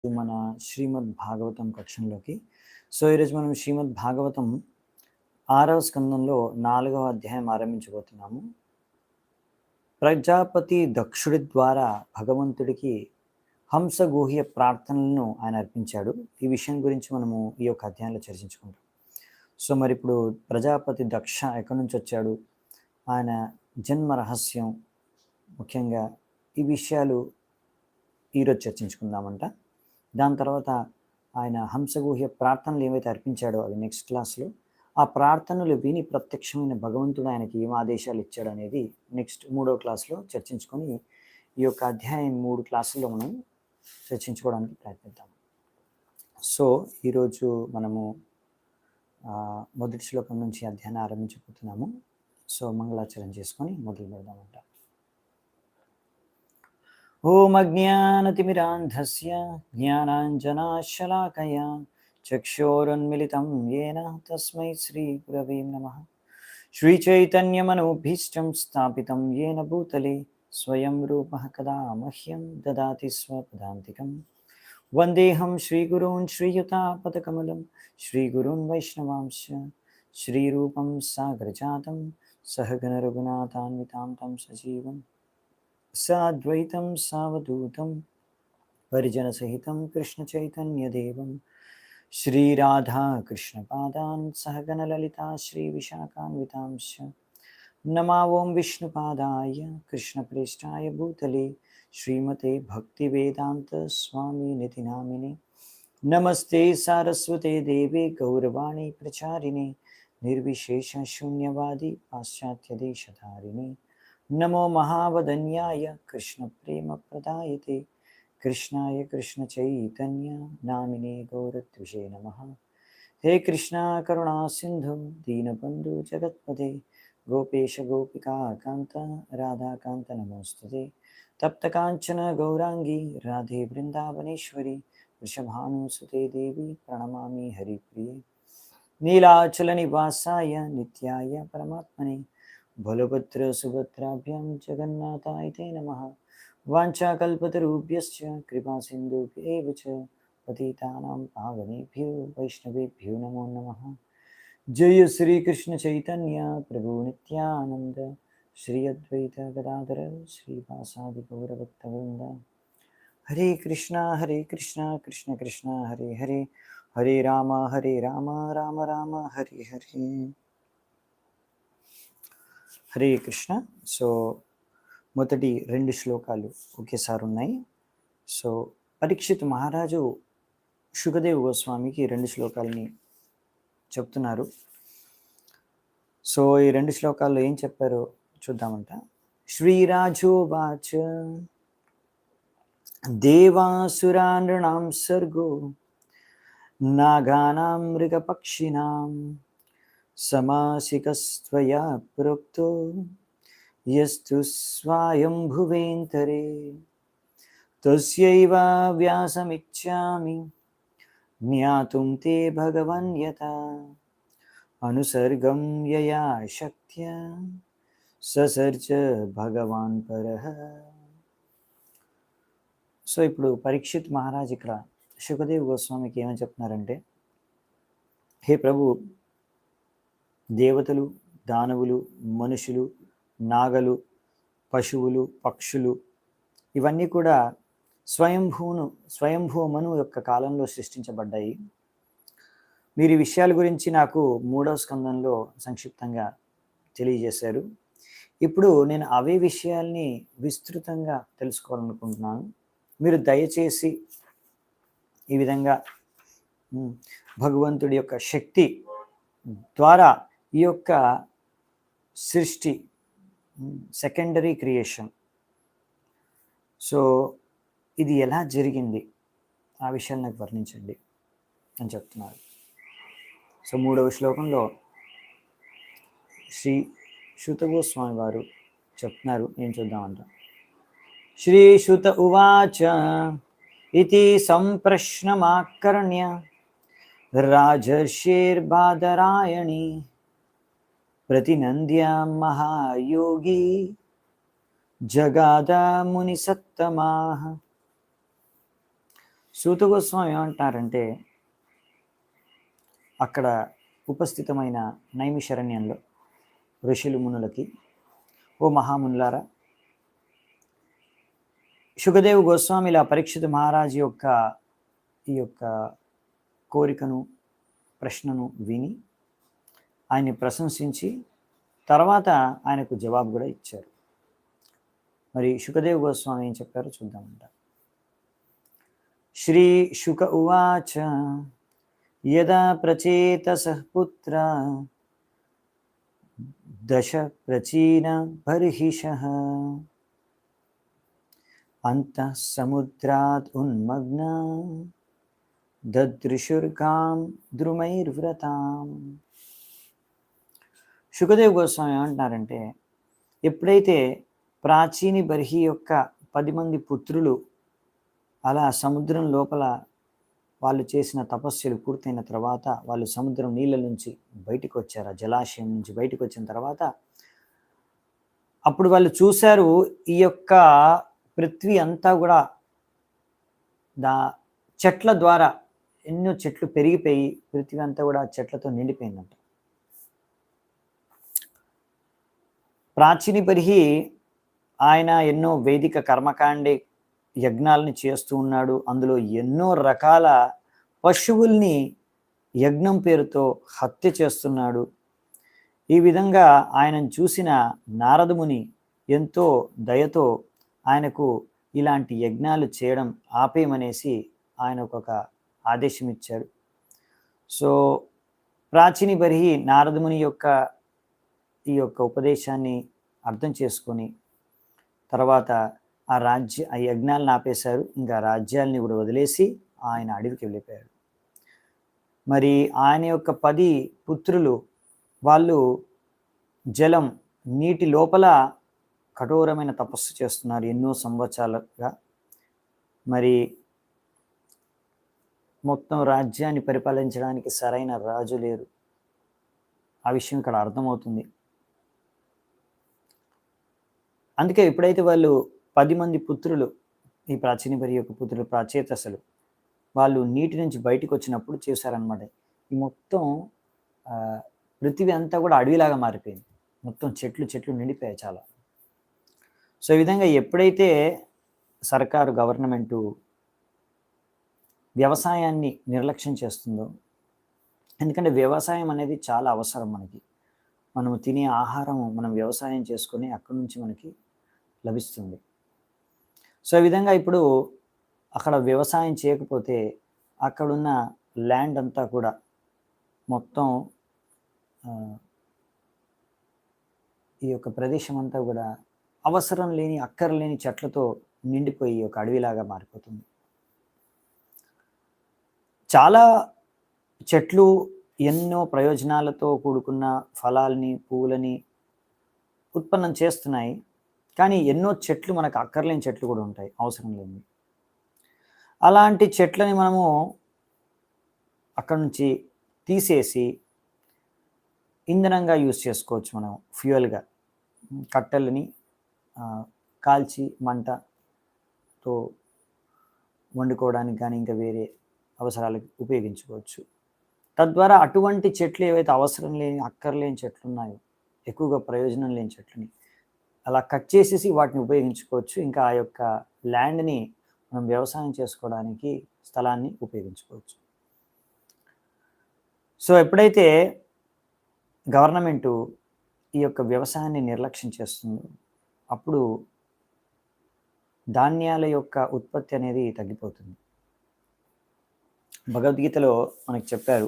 మన శ్రీమద్ భాగవతం కక్షంలోకి. ఈరోజు మనం శ్రీమద్ భాగవతం 6వ స్కందంలో 4వ అధ్యాయం ఆరంభించబోతున్నాము. ప్రజాపతి దక్షుడి ద్వారా భగవంతుడికి హంసగూహ్య ప్రార్థనలను ఆయన అర్పించాడు. ఈ విషయం గురించి మనము ఈ యొక్క అధ్యాయంలో చర్చించుకుంటాం. మరి ఇప్పుడు ప్రజాపతి దక్ష ఎక్కడి నుంచి వచ్చాడు, ఆయన జన్మ రహస్యం, ముఖ్యంగా ఈ విషయాలు ఈరోజు చర్చించుకుందామంట. దాని తర్వాత ఆయన హంసగూహ్య ప్రార్థనలు ఏవైతే అర్పించాడో అవి నెక్స్ట్ క్లాస్లో, ఆ ప్రార్థనలు విని ప్రత్యక్షమైన భగవంతుడు ఆయనకి ఏం ఆదేశాలు ఇచ్చాడు అనేది నెక్స్ట్ 3వ క్లాస్లో చర్చించుకొని ఈ యొక్క అధ్యాయం 3 క్లాసుల్లో మనం చర్చించుకోవడానికి ప్రయత్నిద్దాం. ఈరోజు మనము మొదటి శ్లోకం నుంచి అధ్యాయాన్ని ఆరంభించబోతున్నాము. మంగళాచరణ చేసుకొని మొదలు పెడదామంట. ఓం అజ్ఞానతిమిరాంధస్య జ్ఞానాంజనాశలాకయా చక్షోరున్మిళితం యేన తస్మై శ్రీగురవే నమః. శ్రీచైతన్యమనోభీష్టం స్థాపితం యేన భూతలే స్వయం రూపః కదా మహ్యం దదాతి స్వపదాంతికం. వందేహం శ్రీగురూన్ శ్రీయుతాపదకమలం శ్రీగురూన్ వైష్ణవాంశ శ్రీరూపం సాగరజాతం సహగణ రఘునాథాన్వితాం తం సజీవం సాద్వైతం సావధూతం పరిజనసహితం కృష్ణచైతన్యదేవం శ్రీరాధా కృష్ణపాదాన్ సహగణలలితా శ్రీవిశాఖాన్వితాంశ నమా ఓం విష్ణుపాదాయ కృష్ణప్రేష్టాయ భూతలే శ్రీమతే భక్తివేదాంత స్వామినితి నామినే. నమస్తే సారస్వతే దేవే గౌరవాణి ప్రచారిణే నిర్విశేష శూన్యవాది పాశ్చాత్యదేశధారిణే. నమో మహావదన్యాయ కృష్ణ ప్రేమ ప్రదాయతే కృష్ణాయ కృష్ణ చైతన్య నామినే గౌరద్విషే నమః. హే కృష్ణ కరుణా సింధు దీనబంధు జగత్పదే గోపేశ గోపికా కాంత రాధాకాంత నమోస్తుతే. తప్త కాంచన గౌరాంగి రాధే బృందావనేశ్వరి వృషభానుసుతే దేవి ప్రణమామి హరిప్రియ. నీలాచల నివాసాయ నిత్యాయ పరమాత్మనే బలభద్ర సుభద్రాభ్యాం జగన్నాథాయ తే నమః. వాంఛాకల్పతరుభ్యశ్చ కృపా సింధుభ్యేవ చ పతితానాం పావనేభ్యో వైష్ణవేభ్యో నమో నమః. జయ శ్రీకృష్ణ చైతన్య ప్రభు నిత్యానంద శ్రీ అద్వైత గదాధర శ్రీవాసాది గౌరభక్తవృంద. హరే కృష్ణ కృష్ణ కృష్ణ హరే హరే, హరే రామ రామ రామ హరే హరే. హరే కృష్ణ. మొదటి 2 శ్లోకాలు ఒకేసారి ఉన్నాయి. పరీక్షిత్ మహారాజు శుకదేవ్ గోస్వామికి 2 శ్లోకాలని చెప్తున్నారు. ఈ 2 శ్లోకాల్లో ఏం చెప్పారో చూద్దామంట. శ్రీరాజోవాచ దేవాసురానృణాం సర్గో నాగానాం మృగపక్షిణాం సమాసికస్త్వయా ప్రోక్తో యస్తు స్వయంభువేంతరే తస్యైవ వ్యాసమిచ్ఛామి జ్ఞాతుం తే భగవన్ యథా అనుసర్గం యయా శక్త్యా ససర్జ భగవాన్ పరః. ఇప్పుడు పరీక్షిత్ మహారాజ్ ఇక్కడ శుకదేవ్ గోస్వామికి ఏమని చెప్తున్నారంటే, హే ప్రభు, దేవతలు, దానవులు, మనుషులు, నాగలు, పశువులు, పక్షులు ఇవన్నీ కూడా స్వయంభూ మను యొక్క కాలంలో సృష్టించబడ్డాయి. మీరు ఈ విషయాల గురించి నాకు 3వ స్కందంలో సంక్షిప్తంగా తెలియజేశారు. ఇప్పుడు నేను అవే విషయాల్ని విస్తృతంగా తెలుసుకోవాలనుకుంటున్నాను. మీరు దయచేసి ఈ విధంగా భగవంతుడి యొక్క శక్తి ద్వారా ఈ యొక్క సృష్టి, సెకండరీ క్రియేషన్, ఇది ఎలా జరిగింది ఆ విషయాన్ని నాకు వర్ణించండి అని చెప్తున్నారు. 3వ శ్లోకంలో శ్రీ శుత గోస్వామి వారు చెప్తున్నారు. ఏం చూద్దామంట. శ్రీ శుత ఉవాచ ఇతి సంప్రశ్నమాకర్ణ్య రాజర్షిర్బాదరాయణి ప్రతినంద్య మహాయోగి జగాద ముని సత్తమాః. సూత గోస్వామి ఏమంటున్నారంటే, అక్కడ ఉపస్థితమైన నైమిషరణ్యంలో ఋషులు మునులకి, ఓ మహామునులారా, శుకదేవ్ గోస్వామి ఇలా పరీక్షిత్ మహారాజు యొక్క ఈ యొక్క కోరికను, ప్రశ్నను విని ఆయన్ని ప్రశంసించి తర్వాత ఆయనకు జవాబు కూడా ఇచ్చారు. మరి శుకదేవ్ గోస్వామి ఏం చెప్పారో చూద్దామంట. శ్రీ శుక ఉవాచ యదా ప్రచేతసః పుత్ర దశ ప్రచీన బర్హిషః అంతః సముద్రాత్ ఉన్మగ్న దదృశుర్గాం ద్రుమైర్వ్రతాం. శుకదేవ్ గోస్వామి ఏమంటున్నారంటే, ఎప్పుడైతే ప్రాచీని బర్హి యొక్క 10 మంది పుత్రులు అలా సముద్రం లోపల వాళ్ళు చేసిన తపస్సులు పూర్తయిన తర్వాత వాళ్ళు సముద్రం నీళ్ళ నుంచి బయటకు వచ్చారు, ఆ జలాశయం నుంచి బయటకు వచ్చిన తర్వాత అప్పుడు వాళ్ళు చూశారు, ఈ యొక్క పృథ్వీ అంతా కూడా చెట్ల ద్వారా ఎన్నో చెట్లు పెరిగిపోయి పృథ్వీ అంతా కూడా చెట్లతో నిండిపోయిందంట. ప్రాచీని బర్హి ఆయన ఎన్నో వేదిక కర్మకాండి యజ్ఞాలని చేస్తూ ఉన్నాడు. అందులో ఎన్నో రకాల పశువుల్ని యజ్ఞం పేరుతో హత్య చేస్తున్నాడు. ఈ విధంగా ఆయనను చూసిన నారదముని ఎంతో దయతో ఆయనకు ఇలాంటి యజ్ఞాలు చేయడం ఆపేయమనేసి ఆయనకు ఒక ఆదేశం ఇచ్చాడు. సో ప్రాచీని బర్హి నారదముని యొక్క ఈ యొక్క ఉపదేశాన్ని అర్థం చేసుకొని తర్వాత ఆ యజ్ఞాలను ఆపేశారు. ఇంకా రాజ్యాలని కూడా వదిలేసి ఆయన అడవికి వెళ్ళిపోయాడు. మరి ఆయన యొక్క 10 పుత్రులు వాళ్ళు జలం నీటి లోపల కఠోరమైన తపస్సు చేస్తున్నారు ఎన్నో సంవత్సరాలుగా. మరి మొత్తం రాజ్యాన్ని పరిపాలించడానికి సరైన రాజు లేరు. ఆ విషయం ఇక్కడ అర్థమవుతుంది. అందుకే ఎప్పుడైతే వాళ్ళు 10 మంది పుత్రులు, ఈ ప్రాచీన బర్హి యొక్క పుత్రులు ప్రాచేతసులు, వాళ్ళు నీటి నుంచి బయటకు వచ్చినప్పుడు చేశారనమాట. ఈ మొత్తం పృథివీ అంతా కూడా అడవిలాగా మారిపోయింది. మొత్తం చెట్లు నిండిపోయాయి చాలా. సో ఈ విధంగా ఎప్పుడైతే సర్కారు గవర్నమెంటు వ్యవసాయాన్ని నిర్లక్ష్యం చేస్తుందో, ఎందుకంటే వ్యవసాయం అనేది చాలా అవసరం మనకి. మనము తినే ఆహారం మనం వ్యవసాయం చేసుకొని అక్కడి నుంచి మనకి లభిస్తుంది. సో ఈ విధంగా ఇప్పుడు అక్కడ వ్యవసాయం చేయకపోతే అక్కడున్న ల్యాండ్ అంతా కూడా మొత్తం ఈ యొక్క ప్రదేశం అంతా కూడా అవసరం లేని అక్కర్లేని చెట్లతో నిండిపోయి ఒక అడవిలాగా మారిపోతుంది. చాలా చెట్లు ఎన్నో ప్రయోజనాలతో కూడుకున్న ఫలాల్ని, పువ్వులని ఉత్పన్నం చేస్తున్నాయి. కానీ ఎన్నో చెట్లు మనకు అక్కర్లేని చెట్లు కూడా ఉంటాయి, అవసరం లేనివి. అలాంటి చెట్లని మనము అక్కడ నుంచి తీసేసి ఇంధనంగా యూజ్ చేసుకోవచ్చు. మనం ఫ్యూయల్గా కట్టెలని కాల్చి మంటతో వండుకోవడానికి కానీ ఇంకా వేరే అవసరాలకు ఉపయోగించుకోవచ్చు. తద్వారా అటువంటి చెట్లు ఏవైతే అవసరం లేని అక్కర్లేని చెట్లు ఉన్నాయో, ఎక్కువగా ప్రయోజనం లేని చెట్లని అలా కట్ చేసేసి వాటిని ఉపయోగించుకోవచ్చు. ఇంకా ఆ యొక్క ల్యాండ్ని మనం వ్యవసాయం చేసుకోవడానికి స్థలాన్ని ఉపయోగించుకోవచ్చు. సో ఎప్పుడైతే గవర్నమెంటు ఈ యొక్క వ్యవసాయాన్ని నిర్లక్ష్యం చేస్తుందో అప్పుడు ధాన్యాల యొక్క ఉత్పత్తి అనేది తగ్గిపోతుంది. భగవద్గీతలో మనకు చెప్పారు,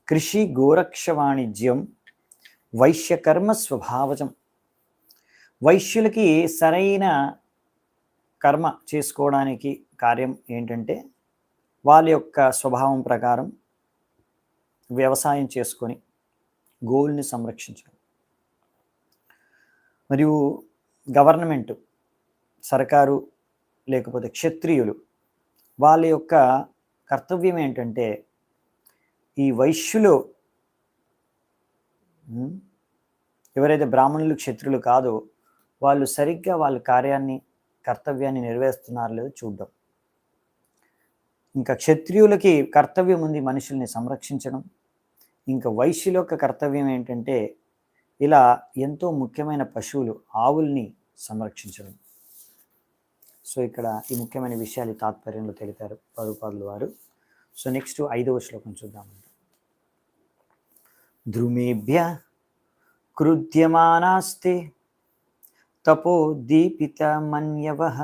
కృషి గోరక్ష వాణిజ్యం వైశ్యకర్మ స్వభావజం. వైశ్యులకి సరైన కర్మ చేసుకోవడానికి కార్యం ఏంటంటే వాళ్ళ యొక్క స్వభావం ప్రకారం వ్యవసాయం చేసుకొని గోవుల్ని సంరక్షించడం. మరియు గవర్నమెంట్, సర్కారు లేకపోతే క్షత్రియులు వాళ్ళ యొక్క కర్తవ్యం ఏంటంటే ఈ వైశ్యులు ఎవరైతే బ్రాహ్మణులు క్షత్రులు కాదో వాళ్ళు సరిగ్గా వాళ్ళ కార్యాన్ని, కర్తవ్యాన్ని నెరవేరుస్తున్నారో లేదో చూడడం. ఇంకా క్షత్రియులకి కర్తవ్యం ఉంది మనుషుల్ని సంరక్షించడం. ఇంకా వైశ్యుల యొక్క కర్తవ్యం ఏంటంటే ఇలా ఎంతో ముఖ్యమైన పశువులు ఆవుల్ని సంరక్షించడం. సో ఇక్కడ ఈ ముఖ్యమైన విషయాలు తాత్పర్యంలో తెలిపారు ప్రభుపాదుల వారు. సో నెక్స్ట్ 5వ శ్లోకం చూద్దామంట. ద్రుమేభ్య కృద్యమానాస్తే తపో దీపిత మన్యవః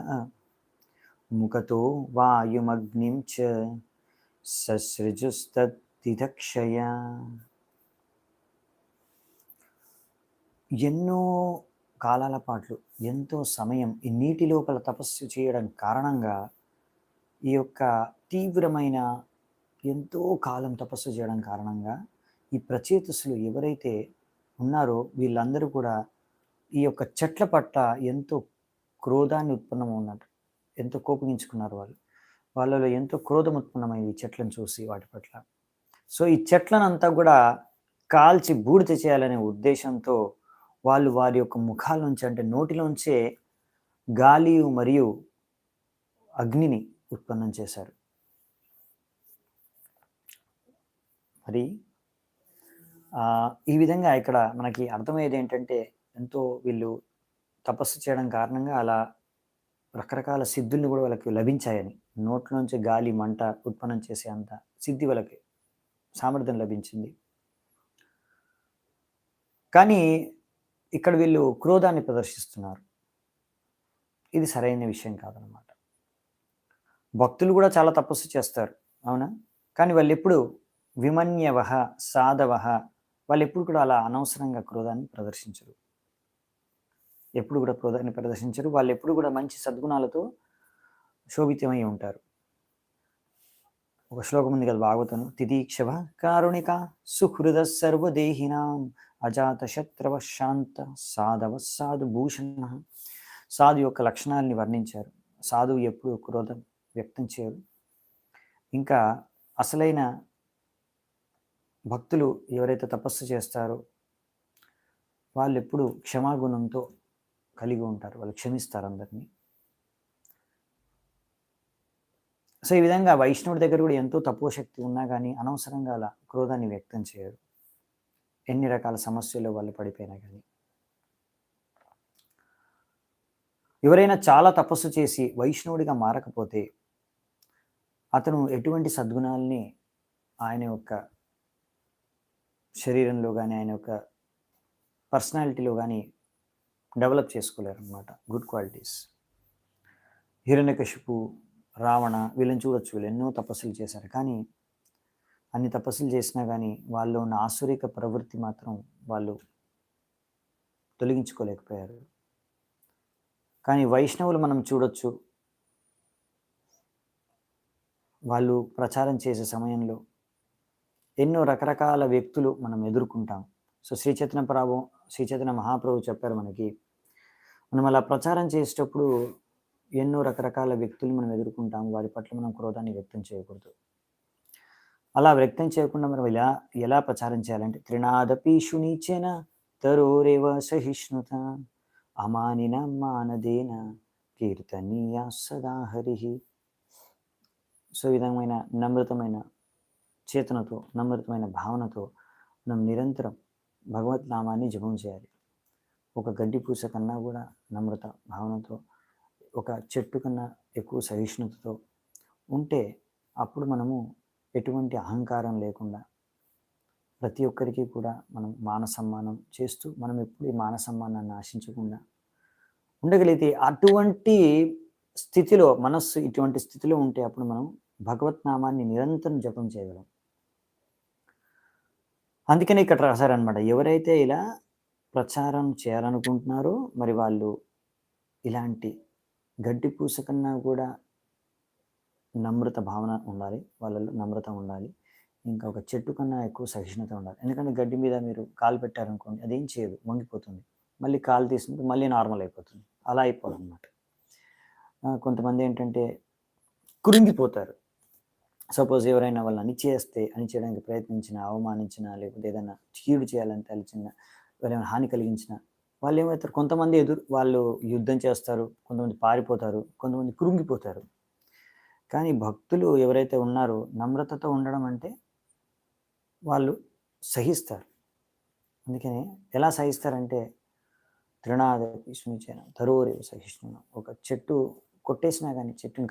ముఖతో వాయుమగ్నిం చ ససృజుస్తద్దిదక్షయ. ఎన్నో కాలాల పాటు ఎంతో సమయం ఈ నీటి లోపల తపస్సు చేయడం కారణంగా ఈ యొక్క తీవ్రమైన ఎంతో కాలం తపస్సు చేయడం కారణంగా ఈ ప్రచేతసులు ఎవరైతే ఉన్నారో వీళ్ళందరూ కూడా ఈ యొక్క చెట్ల పట్ల ఎంతో క్రోధాన్ని ఉత్పన్నమవుతున్నారు, ఎంతో కోపగించుకున్నారు. వాళ్ళలో ఎంతో క్రోధం ఉత్పన్నమైంది ఈ చెట్లను చూసి వాటి పట్ల. సో ఈ చెట్లను అంతా కూడా కాల్చి బూడిద చేయాలనే ఉద్దేశంతో వాళ్ళు వారి యొక్క ముఖాల నుంచి అంటే నోటిలోంచే గాలి మరియు అగ్నిని ఉత్పన్నం చేశారు. మరి ఈ విధంగా ఇక్కడ మనకి అర్థమయ్యేది ఏంటంటే ఎంతో వీళ్ళు తపస్సు చేయడం కారణంగా అలా రకరకాల సిద్ధుల్ని కూడా వాళ్ళకి లభించాయని, నోట్లోంచి గాలి మంట ఉత్పన్నం చేసే అంత సిద్ధి వాళ్ళకి సామర్థ్యం లభించింది. కానీ ఇక్కడ వీళ్ళు క్రోధాన్ని ప్రదర్శిస్తున్నారు. ఇది సరైన విషయం కాదనమాట. భక్తులు కూడా చాలా తపస్సు చేస్తారు, అవునా? కానీ వాళ్ళు ఎప్పుడు విమన్యవః సాధవః, వాళ్ళు ఎప్పుడు కూడా అలా అనవసరంగా క్రోధాన్ని ప్రదర్శించరు. ఎప్పుడు కూడా క్రోధాన్ని ప్రదర్శించరు. వాళ్ళు ఎప్పుడు కూడా మంచి సద్గుణాలతో శోభితమై ఉంటారు. ఒక శ్లోకం ఉంది కదా భాగవతం, తిదీక్షవ కారుణిక సుహృద సర్వదేహినాం అజాత శత్రవ శాంత సాధవ సాధు భూషణ. సాధు యొక్క లక్షణాలని వర్ణించారు. సాధువు ఎప్పుడు క్రోధం వ్యక్తం చేయరు. ఇంకా అసలైన భక్తులు ఎవరైతే తపస్సు చేస్తారో వాళ్ళు ఎప్పుడు క్షమాగుణంతో కలిగి ఉంటారు, వాళ్ళు క్షమిస్తారు అందరినీ. సో ఈ విధంగా వైష్ణవుడి దగ్గర కూడా ఎంతో తక్కువ శక్తి ఉన్నా కానీ అనవసరంగా అలా క్రోధాన్ని వ్యక్తం చేయరు, ఎన్ని రకాల సమస్యలు వాళ్ళు పడిపోయినా కానీ. ఎవరైనా చాలా తపస్సు చేసి వైష్ణవుడిగా మారకపోతే అతను ఎటువంటి సద్గుణాలని ఆయన యొక్క శరీరంలో కానీ ఆయన యొక్క పర్సనాలిటీలో కానీ డెవలప్ చేసుకోలేరు అన్నమాట, గుడ్ క్వాలిటీస్. హిరణ్యకశిపు, రావణ వీళ్ళని చూడొచ్చు, వీళ్ళు ఎన్నో తపస్సులు చేశారు. కానీ అన్ని తపస్సులు చేసినా కానీ వాళ్ళు ఉన్న ఆసురిక ప్రవృత్తి మాత్రం వాళ్ళు తొలగించుకోలేకపోయారు. కానీ వైష్ణవులు మనం చూడొచ్చు, వాళ్ళు ప్రచారం చేసే సమయంలో ఎన్నో రకరకాల వ్యక్తులు మనం ఎదుర్కొంటాం. సో శ్రీ చైతన్య మహాప్రభు చెప్పారు మనకి, మనం అలా ప్రచారం చేసేటప్పుడు ఎన్నో రకరకాల వ్యక్తులు మనం ఎదుర్కొంటాం, వారి పట్ల మనం క్రోధాన్ని వ్యక్తం చేయకూడదు. అలా వ్యక్తం చేయకుండా మనం ఎలా ప్రచారం చేయాలంటే, త్రినాదపీషు నీచేన తరోరేవ సహిష్ణుత అమానిన మానదేన కీర్తనీయ సదా హరి. సో ఈ విధమైన నమ్రతమైన చేతనతో, నమ్రతమైన భావనతో మనం నిరంతరం భగవత్ నామాన్ని జపం చేయాలి. ఒక గడ్డి పూస కన్నా కూడా నమ్రత భావనతో, ఒక చెట్టు కన్నా ఎక్కువ సహిష్ణుతతో ఉంటే అప్పుడు మనము ఎటువంటి అహంకారం లేకుండా ప్రతి ఒక్కరికి కూడా మనం మాన సమ్మానం చేస్తూ, మనం ఎప్పుడు ఈ మాన సమ్మానాన్ని ఆశించకుండా ఉండగలిగితే, అటువంటి స్థితిలో మనస్సు ఇటువంటి స్థితిలో ఉంటే అప్పుడు మనం భగవత్ నామాన్ని నిరంతరం జపం చేయగలం. అందుకనే ఇక్కడ రాశారనమాట, ఎవరైతే ఇలా ప్రచారం చేయాలనుకుంటున్నారో మరి వాళ్ళు ఇలాంటి గడ్డి పూస కన్నా కూడా నమ్రత భావన ఉండాలి, వాళ్ళలో నమ్రత ఉండాలి. ఇంకా ఒక చెట్టు కన్నా ఎక్కువ సహిష్ణుత ఉండాలి. ఎందుకంటే గడ్డి మీద మీరు కాలు పెట్టారనుకోండి, అదేం చేయదు, వంగిపోతుంది. మళ్ళీ కాలు తీసుకుంటే మళ్ళీ నార్మల్ అయిపోతుంది. అలా అయిపోవాలన్నమాట. కొంతమంది ఏంటంటే కృంగిపోతారు. సపోజ్ ఎవరైనా వాళ్ళని అణిచేయడానికి ప్రయత్నించినా, అవమానించినా, లేకపోతే ఏదైనా కీడు చేయాలని తలిచిన, ఎవరైనా హాని కలిగించినా వాళ్ళు ఏమవుతారు, కొంతమంది వాళ్ళు యుద్ధం చేస్తారు, కొంతమంది పారిపోతారు, కొంతమంది కృంగిపోతారు. కానీ భక్తులు ఎవరైతే ఉన్నారో నమ్రతతో ఉండడం అంటే వాళ్ళు సహిస్తారు. అందుకని ఎలా సహిస్తారంటే తృణాదపి సునిచేన తరోరేవ సహిష్ణున. ఒక చెట్టు కొట్టేసినా కానీ, చెట్టుని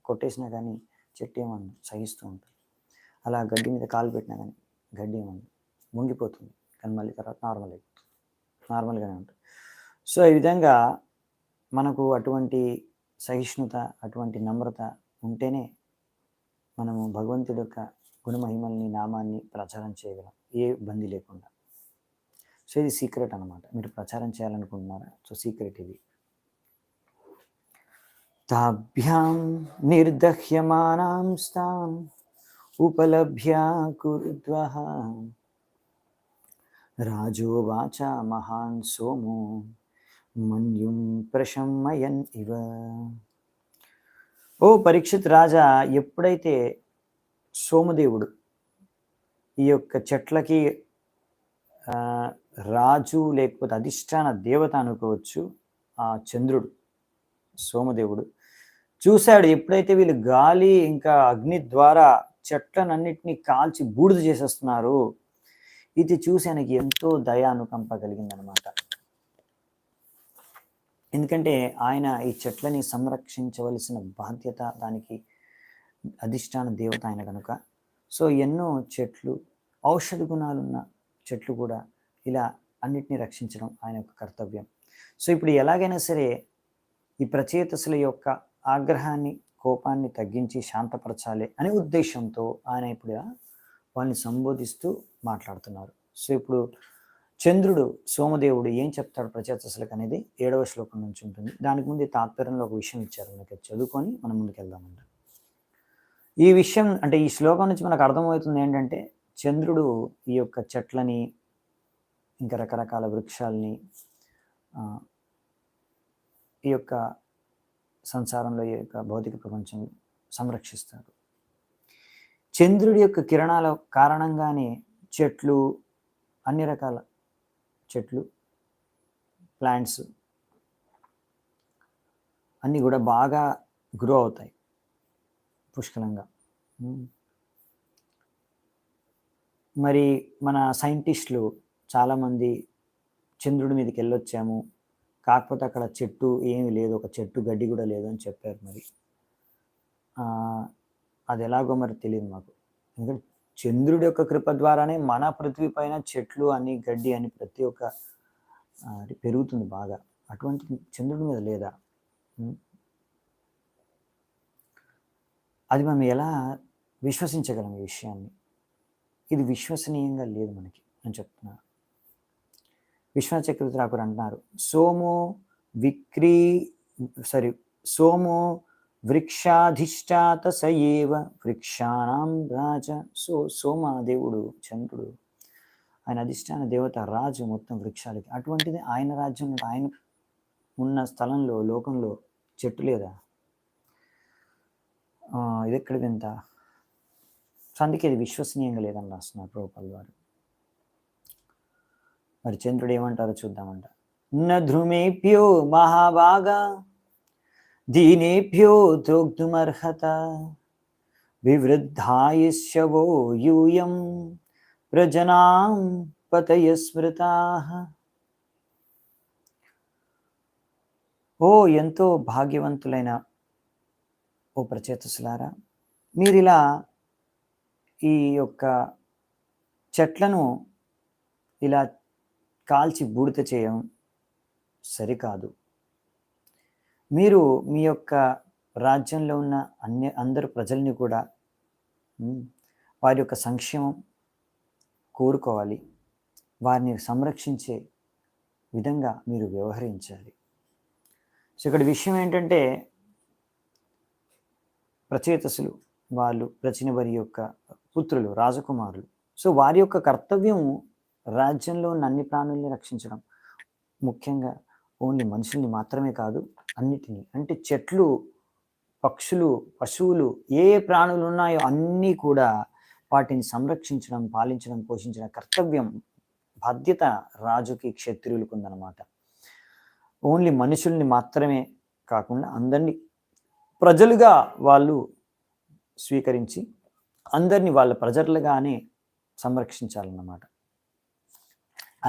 కొట్టేసినా కానీ చెట్టు ఏమన్నా సహిస్తూ ఉంటుంది. అలా గడ్డి మీద కాలు పెట్టినా కానీ గడ్డి ఏమన్నా వంగిపోతుంది, కానీ మళ్ళీ తర్వాత నార్మల్గానే ఉంటుంది. సో ఈ విధంగా మనకు అటువంటి సహిష్ణుత, అటువంటి నమ్రత ఉంటేనే మనము భగవంతుడి యొక్క గుణమహిమల్ని, నామాన్ని ప్రచారం చేయగలం, ఏ ఇబ్బంది లేకుండా. సో ఇది సీక్రెట్ అనమాట. మీరు ప్రచారం చేయాలనుకుంటున్నారా? సో సీక్రెట్ ఇది. తాభ్యాం నిర్దహ్యమానాం స్తాం ఉపలభ్య కురుద్వః రాజోవాచ మహాన్ సోమో మన్యుం ప్రశమయన్ ఇవ. ఓ పరీక్షిత్ రాజా, ఎప్పుడైతే సోమదేవుడు ఈ యొక్క చెట్లకి రాజు లేకపోతే అధిష్టాన దేవత అనుకోవచ్చు, ఆ చంద్రుడు సోమదేవుడు చూశాడు, ఎప్పుడైతే వీళ్ళు గాలి ఇంకా అగ్ని ద్వారా చెట్లనన్నిటినీ కాల్చి బూడిద చేసేస్తున్నారు, ఇది చూసి ఆయనకి ఎంతో దయా అనుకంప కలిగిందనమాట. ఎందుకంటే ఆయన ఈ చెట్లని సంరక్షించవలసిన బాధ్యత, దానికి అధిష్టాన దేవత ఆయన కనుక. సో ఎన్నో చెట్లు, ఔషధ గుణాలున్న చెట్లు కూడా ఇలా అన్నిటినీ రక్షించడం ఆయన యొక్క కర్తవ్యం. సో ఇప్పుడు ఎలాగైనా సరే ఈ ప్రచేతసుల యొక్క ఆగ్రహాన్ని, కోపాన్ని తగ్గించి శాంతపరచాలి అనే ఉద్దేశంతో ఆయన ఇప్పుడు వాళ్ళని సంబోధిస్తూ మాట్లాడుతున్నారు. సో ఇప్పుడు చంద్రుడు, సోమదేవుడు ఏం చెప్తాడు ప్రచేతసులకు అనేది 7వ శ్లోకం నుంచి ఉంటుంది. దానికి ముందు తాత్పర్యంలో ఒక విషయం ఇచ్చారు, మనకి చదువుకొని మనం ముందుకు వెళ్దామంట. ఈ విషయం అంటే ఈ శ్లోకం నుంచి మనకు అర్థమవుతుంది ఏంటంటే, చంద్రుడు ఈ యొక్క చెట్లని, ఇంకా రకరకాల వృక్షాలని, ఈ యొక్క సంసారంలో, ఈ యొక్క భౌతిక ప్రపంచం సంరక్షిస్తాడు. చంద్రుడి యొక్క కిరణాల కారణంగానే చెట్లు, అన్ని రకాల చెట్లు, ప్లాంట్స్ అన్నీ కూడా బాగా గ్రో అవుతాయి పుష్కలంగా. మరి మన సైంటిస్టులు చాలామంది చంద్రుడి మీదకి వెళ్ళొచ్చాము, కాకపోతే అక్కడ చెట్టు ఏమీ లేదు, ఒక చెట్టు గడ్డి కూడా లేదు అని చెప్పారు. మరి అది ఎలాగో మరి తెలియదు మాకు. ఎందుకంటే చంద్రుడి యొక్క కృప ద్వారానే మన పృథ్వీ పైన చెట్లు అని, గడ్డి అని ప్రతి ఒక్క పెరుగుతుంది బాగా. అటువంటి చంద్రుడి మీద లేదా? అది మనం ఎలా విశ్వసించగలం ఈ విషయాన్ని? ఇది విశ్వసనీయంగా లేదు మనకి అని చెప్తున్నారు. విశ్వనాథ చక్రవర్తి రాకురు అంటున్నారు, సోమో వృక్షాధిష్టాత సయేవ వృక్షాణం రాజ. సో సోమదేవుడు, చంద్రుడు, ఆయన అధిష్టాన దేవత, రాజు మొత్తం వృక్షాలకి. అటువంటిది ఆయన రాజ్యం, ఆయన ఉన్న స్థలంలో, లోకంలో చెట్టు లేదా? ఇది ఎక్కడ వింత? సో అందుకే ఇది విశ్వసనీయంగా లేదని రాస్తున్నారు ప్రభుపాల్ వారు. మరి చంద్రుడు ఏమంటారో చూద్దామంట. న ధ్రుమేభ్యో మహాభాగా దీనేభ్యో ద్రోగ్ధుమర్హత వివృద్ధాయుష్యవో యూయం ప్రజనాం పతయ స్మృతాః. ఓ ఎంతో భాగ్యవంతులైన ఓ ప్రచేతసులారా, మీరిలా ఈ యొక్క చెట్లను ఇలా కాల్చి బూడిద చేయడం సరికాదు. మీరు మీ యొక్క రాజ్యంలో ఉన్న అందరు ప్రజల్ని కూడా వారి యొక్క సంక్షేమం కోరుకోవాలి, వారిని సంరక్షించే విధంగా మీరు వ్యవహరించాలి. సో ఇక్కడ విషయం ఏంటంటే, ప్రచేతసులు వాళ్ళు ప్రచినవరి యొక్క పుత్రులు, రాజకుమారులు. సో వారి యొక్క కర్తవ్యం రాజ్యంలో ఉన్న అన్ని ప్రాణుల్ని రక్షించడం, ముఖ్యంగా ఓన్లీ మనుషుల్ని మాత్రమే కాదు, అన్నిటినీ. అంటే చెట్లు, పక్షులు, పశువులు, ఏ ప్రాణులు ఉన్నాయో అన్నీ కూడా వాటిని సంరక్షించడం, పాలించడం, పోషించడం కర్తవ్యం, బాధ్యత రాజుకి, క్షత్రియులకు ఉందన్నమాట. ఓన్లీ మనుషుల్ని మాత్రమే కాకుండా అందరినీ ప్రజలుగా వాళ్ళు స్వీకరించి అందరినీ వాళ్ళ ప్రజలుగానే సంరక్షించాలన్నమాట.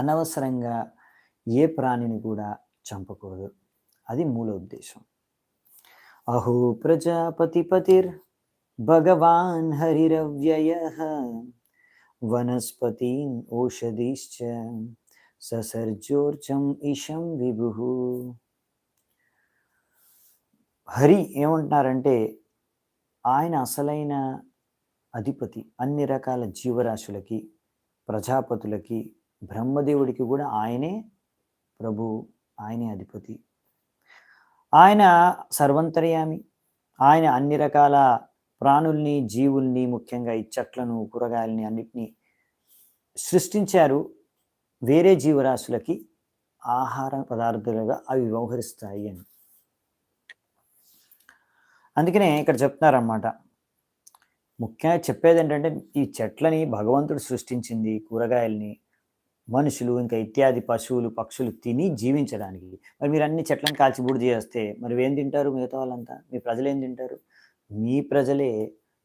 అనవసరంగా ఏ ప్రాణిని కూడా చంపకూడదు. అది మూల ఉద్దేశం. అహో ప్రజాపతిపతిర్ భగవాన్ హరిరవ్యయః వనస్పతీన్ ఓషధీశ్చ ససర్జోర్చం ఇషం విభుః. హరి ఏమంటున్నారంటే ఆయన అసలైన అధిపతి. అన్ని రకాల జీవరాశులకి, ప్రజాపతులకి, బ్రహ్మదేవుడికి కూడా ఆయనే ప్రభు, ఆయనే అధిపతి. ఆయన సర్వంతర్యామి. ఆయన అన్ని రకాల ప్రాణుల్ని, జీవుల్ని, ముఖ్యంగా ఈ చెట్లను, కూరగాయలని అన్నిటినీ సృష్టించారు. వేరే జీవరాశులకి ఆహార పదార్థాలుగా అవి వ్యవహరిస్తాయి అని. అందుకనే ఇక్కడ చెప్తున్నారన్నమాట. ముఖ్యంగా చెప్పేది ఏంటంటే ఈ చెట్లని భగవంతుడు సృష్టించింది, కూరగాయల్ని మనుషులు ఇంకా ఇత్యాది పశువులు, పక్షులు తిని జీవించడానికి. మరి మీరు అన్ని చెట్లను కాల్చి బూడిద చేస్తే మరి ఏం తింటారు మిగతా వాళ్ళంతా? మీ ప్రజలు ఏం తింటారు? మీ ప్రజలే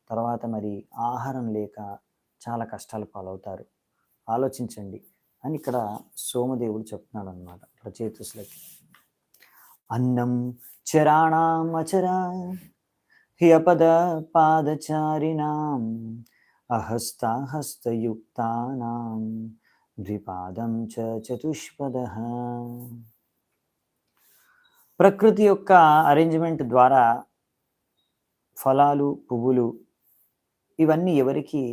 తర్వాత మరి ఆహారం లేక చాలా కష్టాలు పాలవుతారు. ఆలోచించండి అని ఇక్కడ సోమదేవుడు చెప్తున్నాడు అనమాట రచయితులకి. అన్నం చరాణాం అచరా హ్యపద పాదచారిణాం అహస్తాహస్తయుక్తానాం ద్విపాదం చ చతుష్పదః. ప్రకృతి యొక్క అరేంజ్మెంట్ ద్వారా ఫలాలు, పువ్వులు ఇవన్నీ ఎవరికి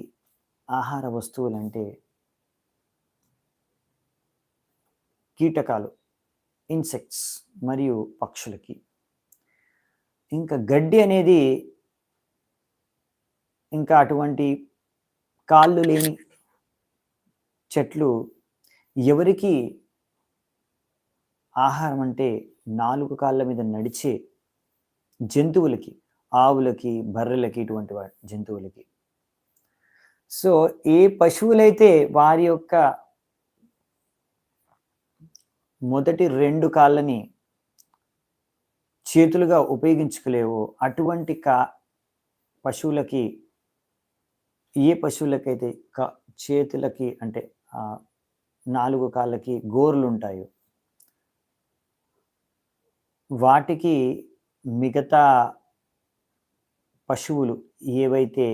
ఆహార వస్తువులు అంటే కీటకాలు, ఇన్సెక్ట్స్ మరియు పక్షులకి. ఇంకా గడ్డి అనేది ఇంకా అటువంటి కాళ్ళు లేని చెట్లు ఎవరికి ఆహారం అంటే 4 కాళ్ళ మీద నడిచే జంతువులకి, ఆవులకి, బర్రెలకి, ఇటువంటి జంతువులకి. సో ఏ పశువులైతే వారి యొక్క మొదటి 2 కాళ్ళని చేతులుగా ఉపయోగించుకోలేవో అటువంటి పశువులకి, ఏ పశువులకైతే చేతులకి అంటే 4 కాళ్ళకి గోర్లు ఉంటాయో వాటికి మిగతా పశువులు ఏవైతే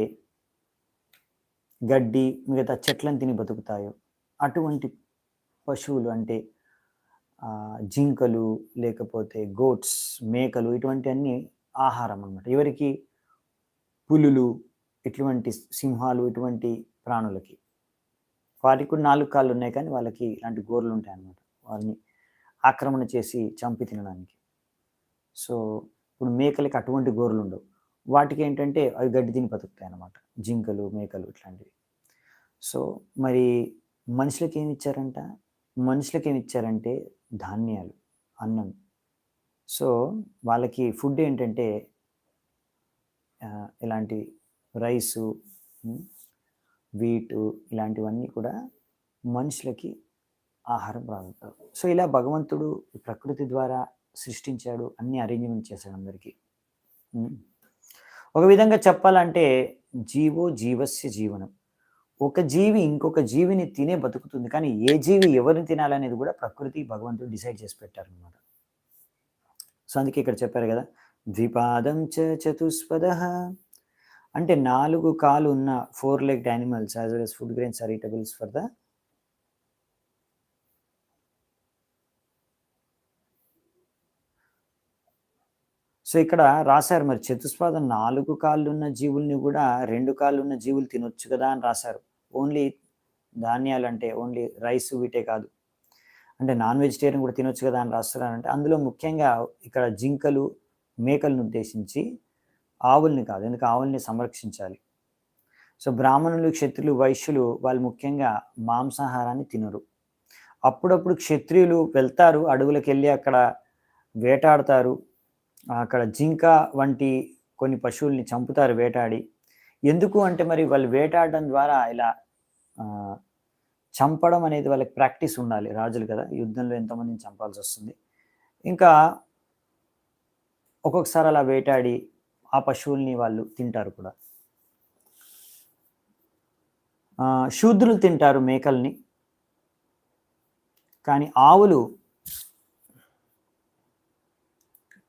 గడ్డి, మిగతా చెట్లను తిని బతుకుతాయో అటువంటి పశువులు అంటే జింకలు, లేకపోతే గోట్స్, మేకలు, ఇటువంటి అన్ని ఆహారం అన్నమాట. ఎవరికి? పులులు, ఇటువంటి సింహాలు, ఇటువంటి ప్రాణులకి. వాటికి కూడా 4 కాళ్ళు ఉన్నాయి, కానీ వాళ్ళకి ఇలాంటి గోర్లు ఉంటాయి అన్నమాట, వాళ్ళని ఆక్రమణ చేసి చంపి తినడానికి. సో ఇప్పుడు మేకలకి అటువంటి గోర్లు ఉండవు. వాటికి ఏంటంటే అవి గడ్డి తిని బతుకుతాయి అన్నమాట, జింకలు, మేకలు ఇట్లాంటివి. సో మరి మనుషులకి ఏమి ఇచ్చారంట? మనుషులకి ఏమి ఇచ్చారంటే ధాన్యాలు, అన్నం. సో వాళ్ళకి ఫుడ్ ఏంటంటే ఇలాంటి రైసు, వీటు, ఇలాంటివన్నీ కూడా మనుషులకి ఆహారం ప్రారంభిస్తారు. సో ఇలా భగవంతుడు ప్రకృతి ద్వారా సృష్టించాడు, అన్ని అరేంజ్మెంట్ చేశాడు అందరికీ. ఒక విధంగా చెప్పాలంటే జీవో జీవస్య జీవనం. ఒక జీవి ఇంకొక జీవిని తినే బతుకుతుంది, కానీ ఏ జీవి ఎవరిని తినాలనేది కూడా ప్రకృతి, భగవంతుడు డిసైడ్ చేసి పెట్టారనమాట. సో అందుకే ఇక్కడ చెప్పారు కదా, ద్విపాదం చ చతుష్పదః అంటే 4 కాళ్ళు ఉన్న 4-legged animals as well as food grains are eatables for the so ఇక్కడ రాశారు మరి చతుష్పాదం 4 కాళ్ళు ఉన్న జీవుల్ని కూడా 2 కాళ్ళు ఉన్న జీవులు తినొచ్చు కదా అని రాశారు. ఓన్లీ ధాన్యాలు అంటే ఓన్లీ రైస్ వీటే కాదు, అంటే నాన్ వెజిటేరియన్ కూడా తినొచ్చు కదా అని రాస్తున్నారంటే అందులో ముఖ్యంగా ఇక్కడ జింకలు, మేకలను ఉద్దేశించి, ఆవుల్ని కాదు, ఎందుకు ఆవుల్ని సంరక్షించాలి. సో బ్రాహ్మణులు, క్షత్రియులు, వైశ్యులు వాళ్ళు ముఖ్యంగా మాంసాహారాన్ని తినరు. అప్పుడప్పుడు క్షత్రియులు వెళ్తారు, అడవులకు వెళ్ళి అక్కడ వేటాడతారు, అక్కడ జింక వంటి కొన్ని పశువుల్ని చంపుతారు వేటాడి. ఎందుకు అంటే మరి వాళ్ళు వేటాడడం ద్వారా ఇలా చంపడం అనేది వాళ్ళకి ప్రాక్టీస్ ఉండాలి. రాజులు కదా, యుద్ధంలో ఎంతోమందిని చంపాల్సి వస్తుంది. ఇంకా ఒక్కొక్కసారి అలా వేటాడి ఆ పశువుల్ని వాళ్ళు తింటారు కూడా. శూద్రులు తింటారు మేకల్ని, కానీ ఆవులు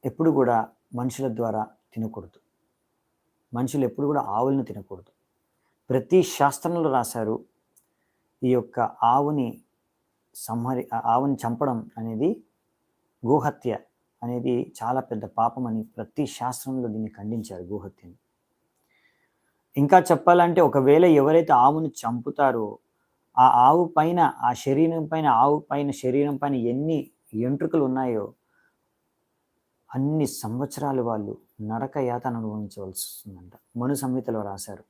ఎప్పుడు కూడా మనుషుల ద్వారా తినకూడదు. మనుషులు ఎప్పుడు కూడా ఆవులను తినకూడదు. ప్రతి శాస్త్రంలో రాశారు ఈ యొక్క ఆవుని చంపడం అనేది, గోహత్య అనేది చాలా పెద్ద పాపం అని ప్రతి శాస్త్రంలో దీన్ని ఖండించారు, గోహత్యని. ఇంకా చెప్పాలంటే ఒకవేళ ఎవరైతే ఆవుని చంపుతారో ఆ ఆవు పైన, శరీరం పైన ఎన్ని ఎంట్రుకలు ఉన్నాయో అన్ని సంవత్సరాలు వాళ్ళు నరక యాతన అనుభవించవలసి వస్తుందంట. మను సంహితలో రాశారు.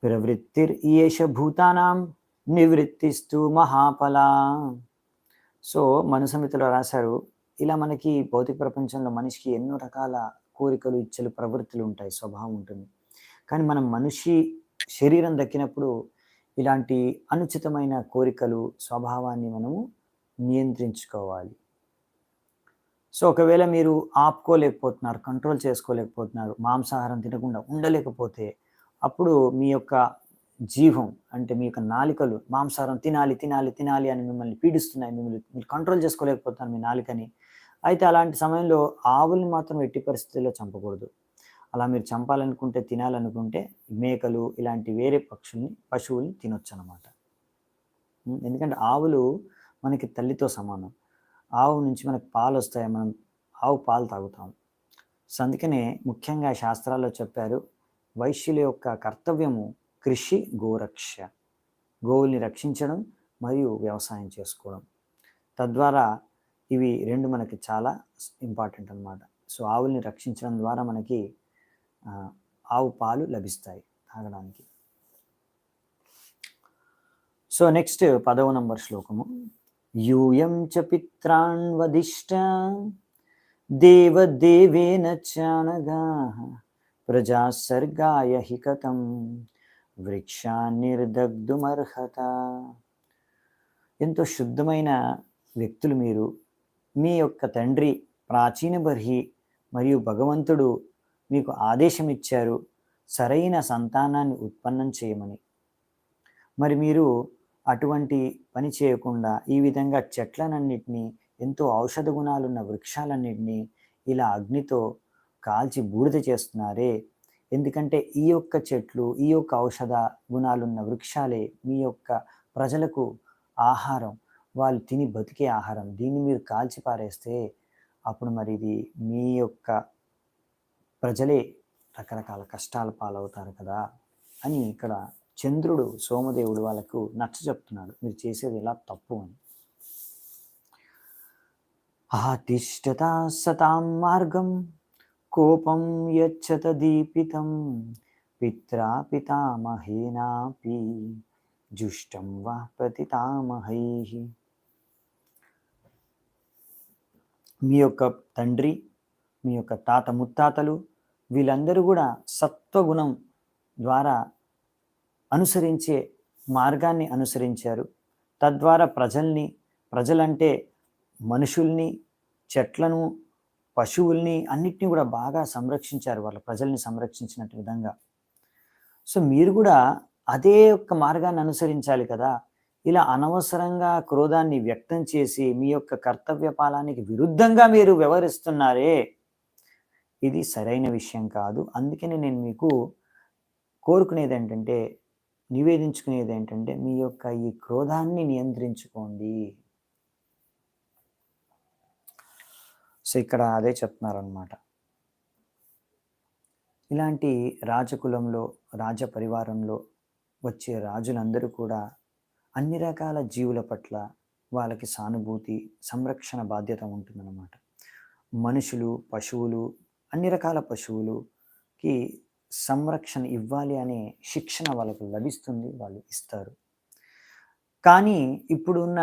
ప్రవృత్తిర్ ఈయేష భూతానాం నివృత్తిస్తు మహాఫలా. సో మను సంహితలో రాశారు, ఇలా మనకి భౌతిక ప్రపంచంలో మనిషికి ఎన్నో రకాల కోరికలు, ఇచ్చలు, ప్రవృత్తులు ఉంటాయి, స్వభావం ఉంటుంది. కానీ మనం మనిషి శరీరం దక్కినప్పుడు ఇలాంటి అనుచితమైన కోరికలు, స్వభావాన్ని మనము నియంత్రించుకోవాలి. సో ఒకవేళ మీరు ఆపుకోలేకపోతున్నారు, కంట్రోల్ చేసుకోలేకపోతున్నారు, మాంసాహారం తినకుండా ఉండలేకపోతే, అప్పుడు మీ యొక్క జీవం అంటే మీ యొక్క నాలికలు మాంసాహారం తినాలి తినాలి తినాలి అని మిమ్మల్ని పీడిస్తున్నాయి, మీరు కంట్రోల్ చేసుకోలేకపోతున్నారు మీ నాలికని. అయితే అలాంటి సమయంలో ఆవుల్ని మాత్రం ఎట్టి పరిస్థితుల్లో చంపకూడదు. అలా మీరు చంపాలనుకుంటే, తినాలనుకుంటే మేకలు ఇలాంటి వేరే పశువుల్ని తినొచ్చు అన్నమాట. ఎందుకంటే ఆవులు మనకి తల్లితో సమానం. ఆవు నుంచి మనకు పాలు వస్తాయి, మనం ఆవు పాలు తాగుతాం. సో అందుకనే ముఖ్యంగా శాస్త్రాల్లో చెప్పారు, వైశ్యుల యొక్క కర్తవ్యము కృషి గోరక్ష, గోవుల్ని రక్షించడం మరియు వ్యవసాయం చేసుకోవడం. తద్వారా ఇవి రెండు మనకి చాలా ఇంపార్టెంట్ అన్నమాట. సో ఆవుల్ని రక్షించడం ద్వారా మనకి ఆవు పాలు లభిస్తాయి తాగడానికి. సో నెక్స్ట్ 10వ నంబర్ శ్లోకము. యూయం చ పిత్రాన్ వదిష్ట దేవదేవేన చానగాః ప్రజా సర్గాయ హి కథం వృక్షాన్నిర్దగ్ధుమర్హత. ఎంతో శుద్ధమైన వ్యక్తులు మీరు. మీ యొక్క తండ్రి ప్రాచీన బర్హి మరియు భగవంతుడు మీకు ఆదేశం ఇచ్చారు సరైన సంతానాన్ని ఉత్పన్నం చేయమని. మరి మీరు అటువంటి పని చేయకుండా ఈ విధంగా చెట్లనన్నిటినీ, ఎంతో ఔషధ గుణాలున్న వృక్షాలన్నిటినీ ఇలా అగ్నితో కాల్చి బూడిద చేస్తున్నారే. ఎందుకంటే ఈ యొక్క చెట్లు, ఈ యొక్క ఔషధ గుణాలున్న వృక్షాలే మీ యొక్క ప్రజలకు ఆహారం, వాళ్ళు తిని బతికే ఆహారం. దీన్ని మీరు కాల్చి పారేస్తే అప్పుడు మరి ఇది మీ యొక్క ప్రజలే రకరకాల కష్టాల పాలవుతారు కదా అని ఇక్కడ చంద్రుడు, సోమదేవుడు వాళ్ళకు నచ్చ చెప్తున్నాడు, మీరు చేసేది ఇలా తప్పు అని. ఆతిష్టత సతాం మార్గం కోపం యచ్చత దీపితం పిత్రా పితామహేనాపి జుష్టం వా ప్రతితామహైః. మీ యొక్క తండ్రి, మీ యొక్క తాత ముత్తాతలు వీళ్ళందరూ కూడా సత్వగుణం ద్వారా అనుసరించే మార్గాన్ని అనుసరించారు. తద్వారా ప్రజలంటే మనుషుల్ని, చెట్లను, పశువుల్ని అన్నిటినీ కూడా బాగా సంరక్షించారు, వాళ్ళ ప్రజల్ని సంరక్షించినట్టు విధంగా. సో మీరు కూడా అదే యొక్క మార్గాన్ని అనుసరించాలి కదా. ఇలా అనవసరంగా క్రోధాన్ని వ్యక్తం చేసి మీ యొక్క కర్తవ్య పాలానికి విరుద్ధంగా మీరు వ్యవహరిస్తున్నారే, ఇది సరైన విషయం కాదు. అందుకని నేను మీకు కోరుకునేది ఏంటంటే, నివేదించుకునేది ఏంటంటే, మీ యొక్క ఈ క్రోధాన్ని నియంత్రించుకోండి. సో ఇక్కడ అదే చెప్తున్నారనమాట. ఇలాంటి రాజకులంలో, రాజ పరివారంలో వచ్చే రాజులందరూ కూడా అన్ని రకాల జీవుల పట్ల వాళ్ళకి సానుభూతి, సంరక్షణ బాధ్యత ఉంటుందన్నమాట. మనుషులు, పశువులు, అన్ని రకాల పశువులుకి సంరక్షణ ఇవ్వాలి అనే శిక్షణ వాళ్ళకు లభిస్తుంది, వాళ్ళు ఇస్తారు. కానీ ఇప్పుడున్న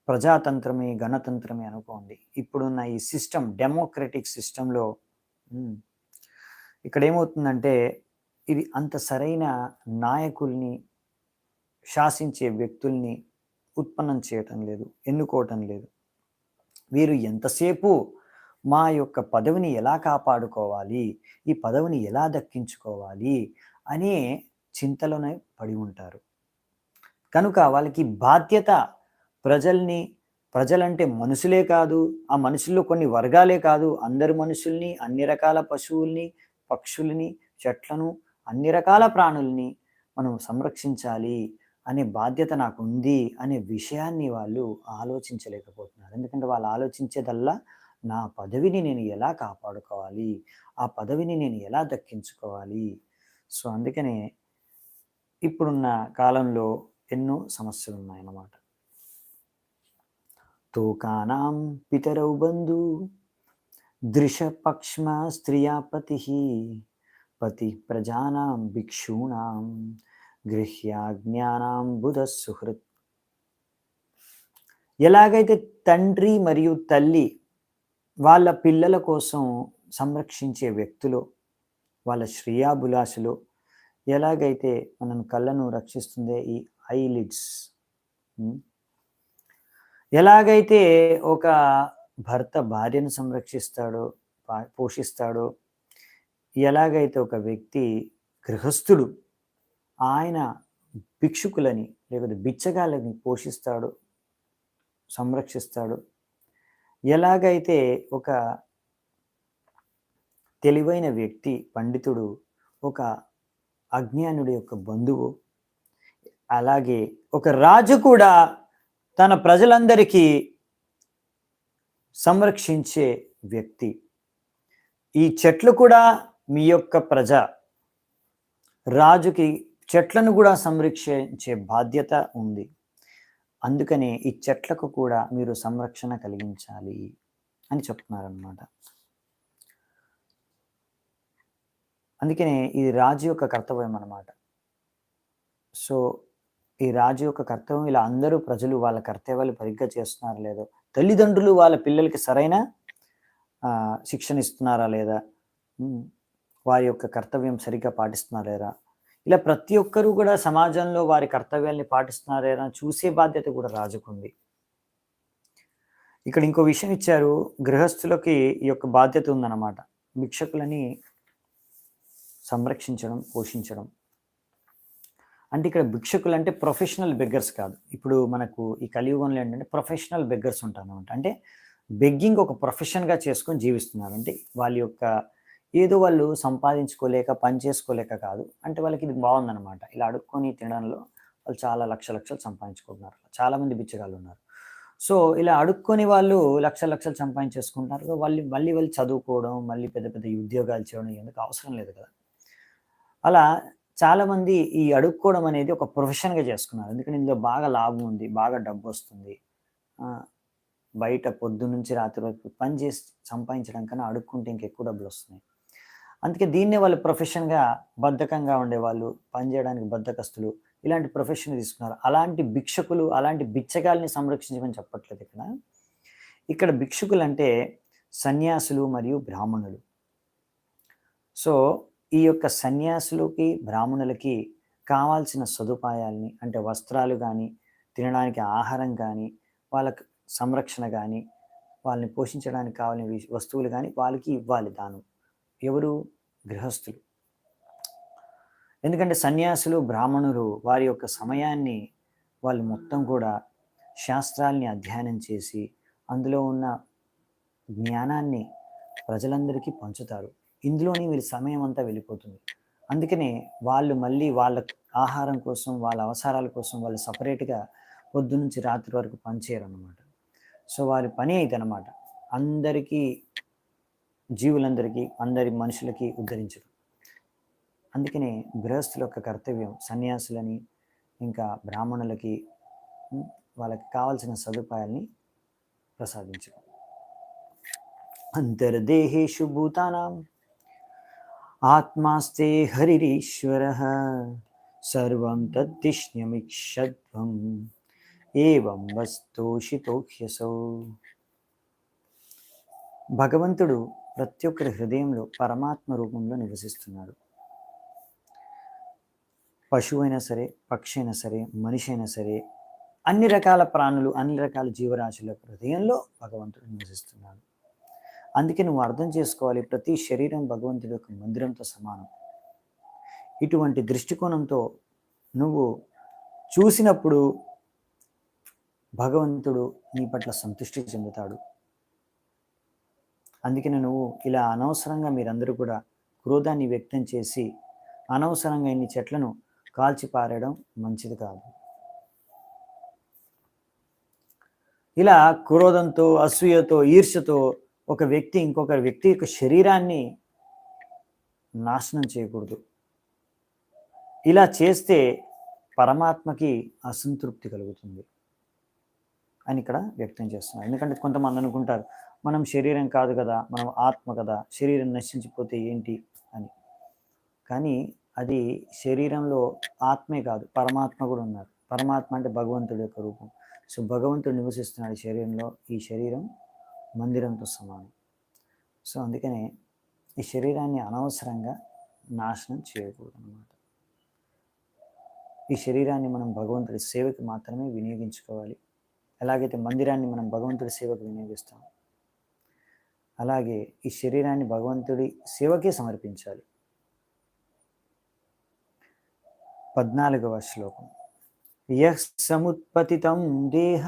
ప్రజాతంత్రమే, గణతంత్రమే అనుకోండి, ఇప్పుడున్న ఈ సిస్టమ్, డెమోక్రటిక్ సిస్టంలో ఇక్కడ ఏమవుతుందంటే, ఇది అంత సరైన నాయకుల్ని, శాసించే వ్యక్తుల్ని ఉత్పన్నం చేయటం లేదు, ఎన్నుకోవటం లేదు. వీరు ఎంతసేపు మా యొక్క పదవిని ఎలా కాపాడుకోవాలి, ఈ పదవిని ఎలా దక్కించుకోవాలి అని చింతలోనే పడి ఉంటారు. కనుక వాళ్ళకి బాధ్యత ప్రజలంటే మనుషులే కాదు, ఆ మనుషుల్లో కొన్ని వర్గాలే కాదు, అందరు మనుషుల్ని, అన్ని రకాల పశువుల్ని, పక్షుల్ని, చెట్లను, అన్ని రకాల ప్రాణుల్ని మనం సంరక్షించాలి అనే బాధ్యత నాకుంది అనే విషయాన్ని వాళ్ళు ఆలోచించలేకపోతున్నారు. ఎందుకంటే వాళ్ళు ఆలోచించేదల్లా నా పదవిని నేను ఎలా కాపాడుకోవాలి? ఆ పదవిని నేను ఎలా దక్కించుకోవాలి? సో, అందుకనే ఇప్పుడున్న కాలంలో ఎన్నో సమస్యలున్నాయన్నమాట. తోకానాం పితరౌ బంధు దృశపక్ష్మ స్త్రియా పతి ప్రజానాం భిక్షూణాం గృహ్యాజ్ఞానాం బుధ సుహృత్. ఎలాగైతే తండ్రి మరియు తల్లి వాళ్ళ పిల్లల కోసం సంరక్షించే వ్యక్తులు, వాళ్ళ శ్రేయాభిలాషులు, ఎలాగైతే మనం కళ్ళను రక్షిస్తుందే ఈ ఐలిడ్స్, ఎలాగైతే ఒక భర్త భార్యను సంరక్షిస్తాడో, పోషిస్తాడో, ఎలాగైతే ఒక వ్యక్తి గృహస్థుడు ఆయన భిక్షుకులని లేకపోతే బిచ్చగాళ్ళని పోషిస్తాడు, సంరక్షిస్తాడు, ఎలాగైతే ఒక తెలివైన వ్యక్తి పండితుడు ఒక అజ్ఞానుడి యొక్క బంధువు, అలాగే ఒక రాజు కూడా తన ప్రజలందరికీ సంరక్షించే వ్యక్తి. ఈ చెట్లు కూడా మీ యొక్క ప్రజ. రాజుకి చెట్లను కూడా సంరక్షించే బాధ్యత ఉంది. అందుకనే ఈ చెట్లకు కూడా మీరు సంరక్షణ కలిగించాలి అని చెప్తున్నారన్నమాట. అందుకనే ఇది రాజు యొక్క కర్తవ్యం అన్నమాట. సో ఈ రాజు యొక్క కర్తవ్యం, ఇలా అందరూ ప్రజలు వాళ్ళ కర్తవ్యాలు సరిగ్గా చేస్తున్నారా లేదో, తల్లిదండ్రులు వాళ్ళ పిల్లలకి సరైన శిక్షణ ఇస్తున్నారా లేదా, వారి యొక్క కర్తవ్యం సరిగ్గా పాటిస్తున్నారా లేదా, ఇలా ప్రతి ఒక్కరూ కూడా సమాజంలో వారి కర్తవ్యాల్ని పాటిస్తున్నారా లేదా చూసే బాధ్యత కూడా రాజుకుంది. ఇక్కడ ఇంకో విషయం ఇచ్చారు, గృహస్థులకి ఈ యొక్క బాధ్యత ఉందన్నమాట. భిక్షకులని సంరక్షించడం, పోషించడం. అంటే ఇక్కడ భిక్షకులు అంటే ప్రొఫెషనల్ బెగ్గర్స్ కాదు. ఇప్పుడు మనకు ఈ కలియుగంలో ఏంటంటే ప్రొఫెషనల్ బెగ్గర్స్ ఉంటారన్నమాట. అంటే బెగ్గింగ్ ఒక ప్రొఫెషన్గా చేసుకొని జీవిస్తున్నారు. అంటే వాళ్ళ యొక్క ఏదో వాళ్ళు సంపాదించుకోలేక, పని చేసుకోలేక కాదు, అంటే వాళ్ళకి ఇది బాగుందన్నమాట. ఇలా అడుక్కొని తినడంలో వాళ్ళు చాలా లక్షలు సంపాదించుకుంటున్నారు. చాలామంది బిచ్చగాళ్ళు ఉన్నారు. సో ఇలా అడుక్కొని వాళ్ళు లక్షలు సంపాదించేసుకుంటారు. మళ్ళీ వాళ్ళు చదువుకోవడం, మళ్ళీ పెద్ద పెద్ద ఉద్యోగాలు చేయడం ఎందుకు అవసరం లేదు కదా. అలా చాలామంది ఈ అడుక్కోవడం అనేది ఒక ప్రొఫెషన్గా చేసుకున్నారు. ఎందుకంటే ఇందులో బాగా లాభం ఉంది, బాగా డబ్బు వస్తుంది. బయట పొద్దున్నుంచి రాత్రి వరకు పని చేసి సంపాదించడం కన్నా అడుక్కుంటే ఇంకెక్కువ డబ్బులు వస్తున్నాయి. అందుకే దీన్నే వాళ్ళు ప్రొఫెషన్గా, బద్ధకంగా ఉండేవాళ్ళు, పని చేయడానికి బద్ధకస్తులు, ఇలాంటి ప్రొఫెషన్ తీసుకున్నారు. అలాంటి భిక్షకులు, అలాంటి బిచ్చగాల్ని సంరక్షించమని చెప్పట్లేదు ఇక్కడ. ఇక్కడ భిక్షకులు అంటే సన్యాసులు మరియు బ్రాహ్మణులు. సో ఈ యొక్క సన్యాసులకి, బ్రాహ్మణులకి కావాల్సిన సదుపాయాల్ని, అంటే వస్త్రాలు కానీ, తినడానికి ఆహారం కానీ, వాళ్ళకి సంరక్షణ కానీ, వాళ్ళని పోషించడానికి కావాలని వస్తువులు కానీ వాళ్ళకి ఇవ్వాలి దానం. ఎవరు? గృహస్థులు. ఎందుకంటే సన్యాసులు, బ్రాహ్మణులు వారి యొక్క సమయాన్ని వాళ్ళు మొత్తం కూడా శాస్త్రాల్ని అధ్యయనం చేసి అందులో ఉన్న జ్ఞానాన్ని ప్రజలందరికీ పంచుతారు. ఇందులోని వీళ్ళ సమయం అంతా వెళ్ళిపోతుంది. అందుకనే వాళ్ళు మళ్ళీ వాళ్ళ ఆహారం కోసం, వాళ్ళ అవసరాల కోసం వాళ్ళు సపరేట్గా పొద్దునుంచి రాత్రి వరకు పనిచేయరన్నమాట. సో వారి పని అయితే అన్నమాట అందరికీ, జీవులందరికీ, అందరి మనుషులకి ఉద్ధరించడం. అందుకనే గృహస్థుల యొక్క కర్తవ్యం సన్యాసులని, ఇంకా బ్రాహ్మణులకి వాళ్ళకి కావాల్సిన సదుపాయాల్ని ప్రసాదించడం. అంతర్దేహేషు భూతానాం ఆత్మాస్తే హరిరీశ్వరః సర్వం తద్విష్ణుమిక్షధ్వం ఏవం వస్తోషితోహ్యసౌ. భగవంతుడు ప్రతి ఒక్కరి హృదయంలో పరమాత్మ రూపంలో నివసిస్తున్నాడు. పశువు అయినా సరే, పక్షి అయినా సరే, మనిషి అయినా సరే, అన్ని రకాల ప్రాణులు, అన్ని రకాల జీవరాశుల హృదయంలో భగవంతుడు నివసిస్తున్నాడు. అందుకే నువ్వు అర్థం చేసుకోవాలి, ప్రతి శరీరం భగవంతుడి యొక్క మందిరంతో సమానం. ఇటువంటి దృష్టికోణంతో నువ్వు చూసినప్పుడు భగవంతుడు నీ పట్ల సంతృష్టి చెందుతాడు. అందుకని నువ్వు ఇలా అనవసరంగా మీరందరూ కూడా క్రోధాన్ని వ్యక్తం చేసి అనవసరంగా ఇన్ని చెట్లను కాల్చి పారేయడం మంచిది కాదు. ఇలా క్రోధంతో, అసూయతో, ఈర్ష్యతో ఒక వ్యక్తి ఇంకొక వ్యక్తి యొక్క శరీరాన్ని నాశనం చేయకూడదు. ఇలా చేస్తే పరమాత్మకి అసంతృప్తి కలుగుతుంది అని ఇక్కడ వ్యక్తం చేస్తున్నారు. ఎందుకంటే కొంతమంది అనుకుంటారు, మనం శరీరం కాదు కదా, మనం ఆత్మ కదా, శరీరం నశించిపోతే ఏంటి అని. కానీ అది శరీరంలో ఆత్మే కాదు, పరమాత్మ కూడా ఉన్నారు. పరమాత్మ అంటే భగవంతుడి యొక్క రూపం. సో భగవంతుడు నివసిస్తున్నాడు శరీరంలో. ఈ శరీరం మందిరంతో సమానం. సో అందుకనే ఈ శరీరాన్ని అనవసరంగా నాశనం చేయకూడదు అన్నమాట. ఈ శరీరాన్ని మనం భగవంతుడి సేవకి మాత్రమే వినియోగించుకోవాలి. ఎలాగైతే మందిరాన్ని మనం భగవంతుడి సేవకు వినియోగిస్తాం, అలాగే ఈ శరీరాన్ని భగవంతుడి సేవకే సమర్పించాలి. 14వ శ్లోకం. యః సముత్పతితం దేహ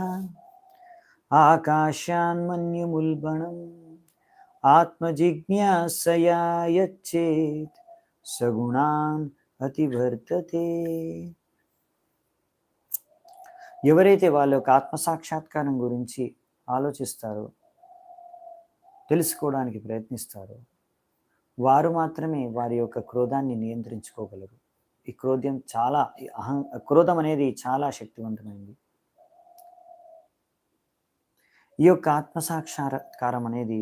ఆకాశాన్మన్యుముల్బణం ఆత్మజిజ్ఞాసయా యచ్చేత్ సగుణాన్ అతివర్తతే. ఎవరైతే వాళ్ళ యొక్క ఆత్మసాక్షాత్కారం గురించి ఆలోచిస్తారో, తెలుసుకోవడానికి ప్రయత్నిస్తారో, వారు మాత్రమే వారి యొక్క క్రోధాన్ని నియంత్రించుకోగలరు. ఈ క్రోధం అనేది చాలా శక్తివంతమైనది. ఈ యొక్క ఆత్మసాక్షాత్కారం అనేది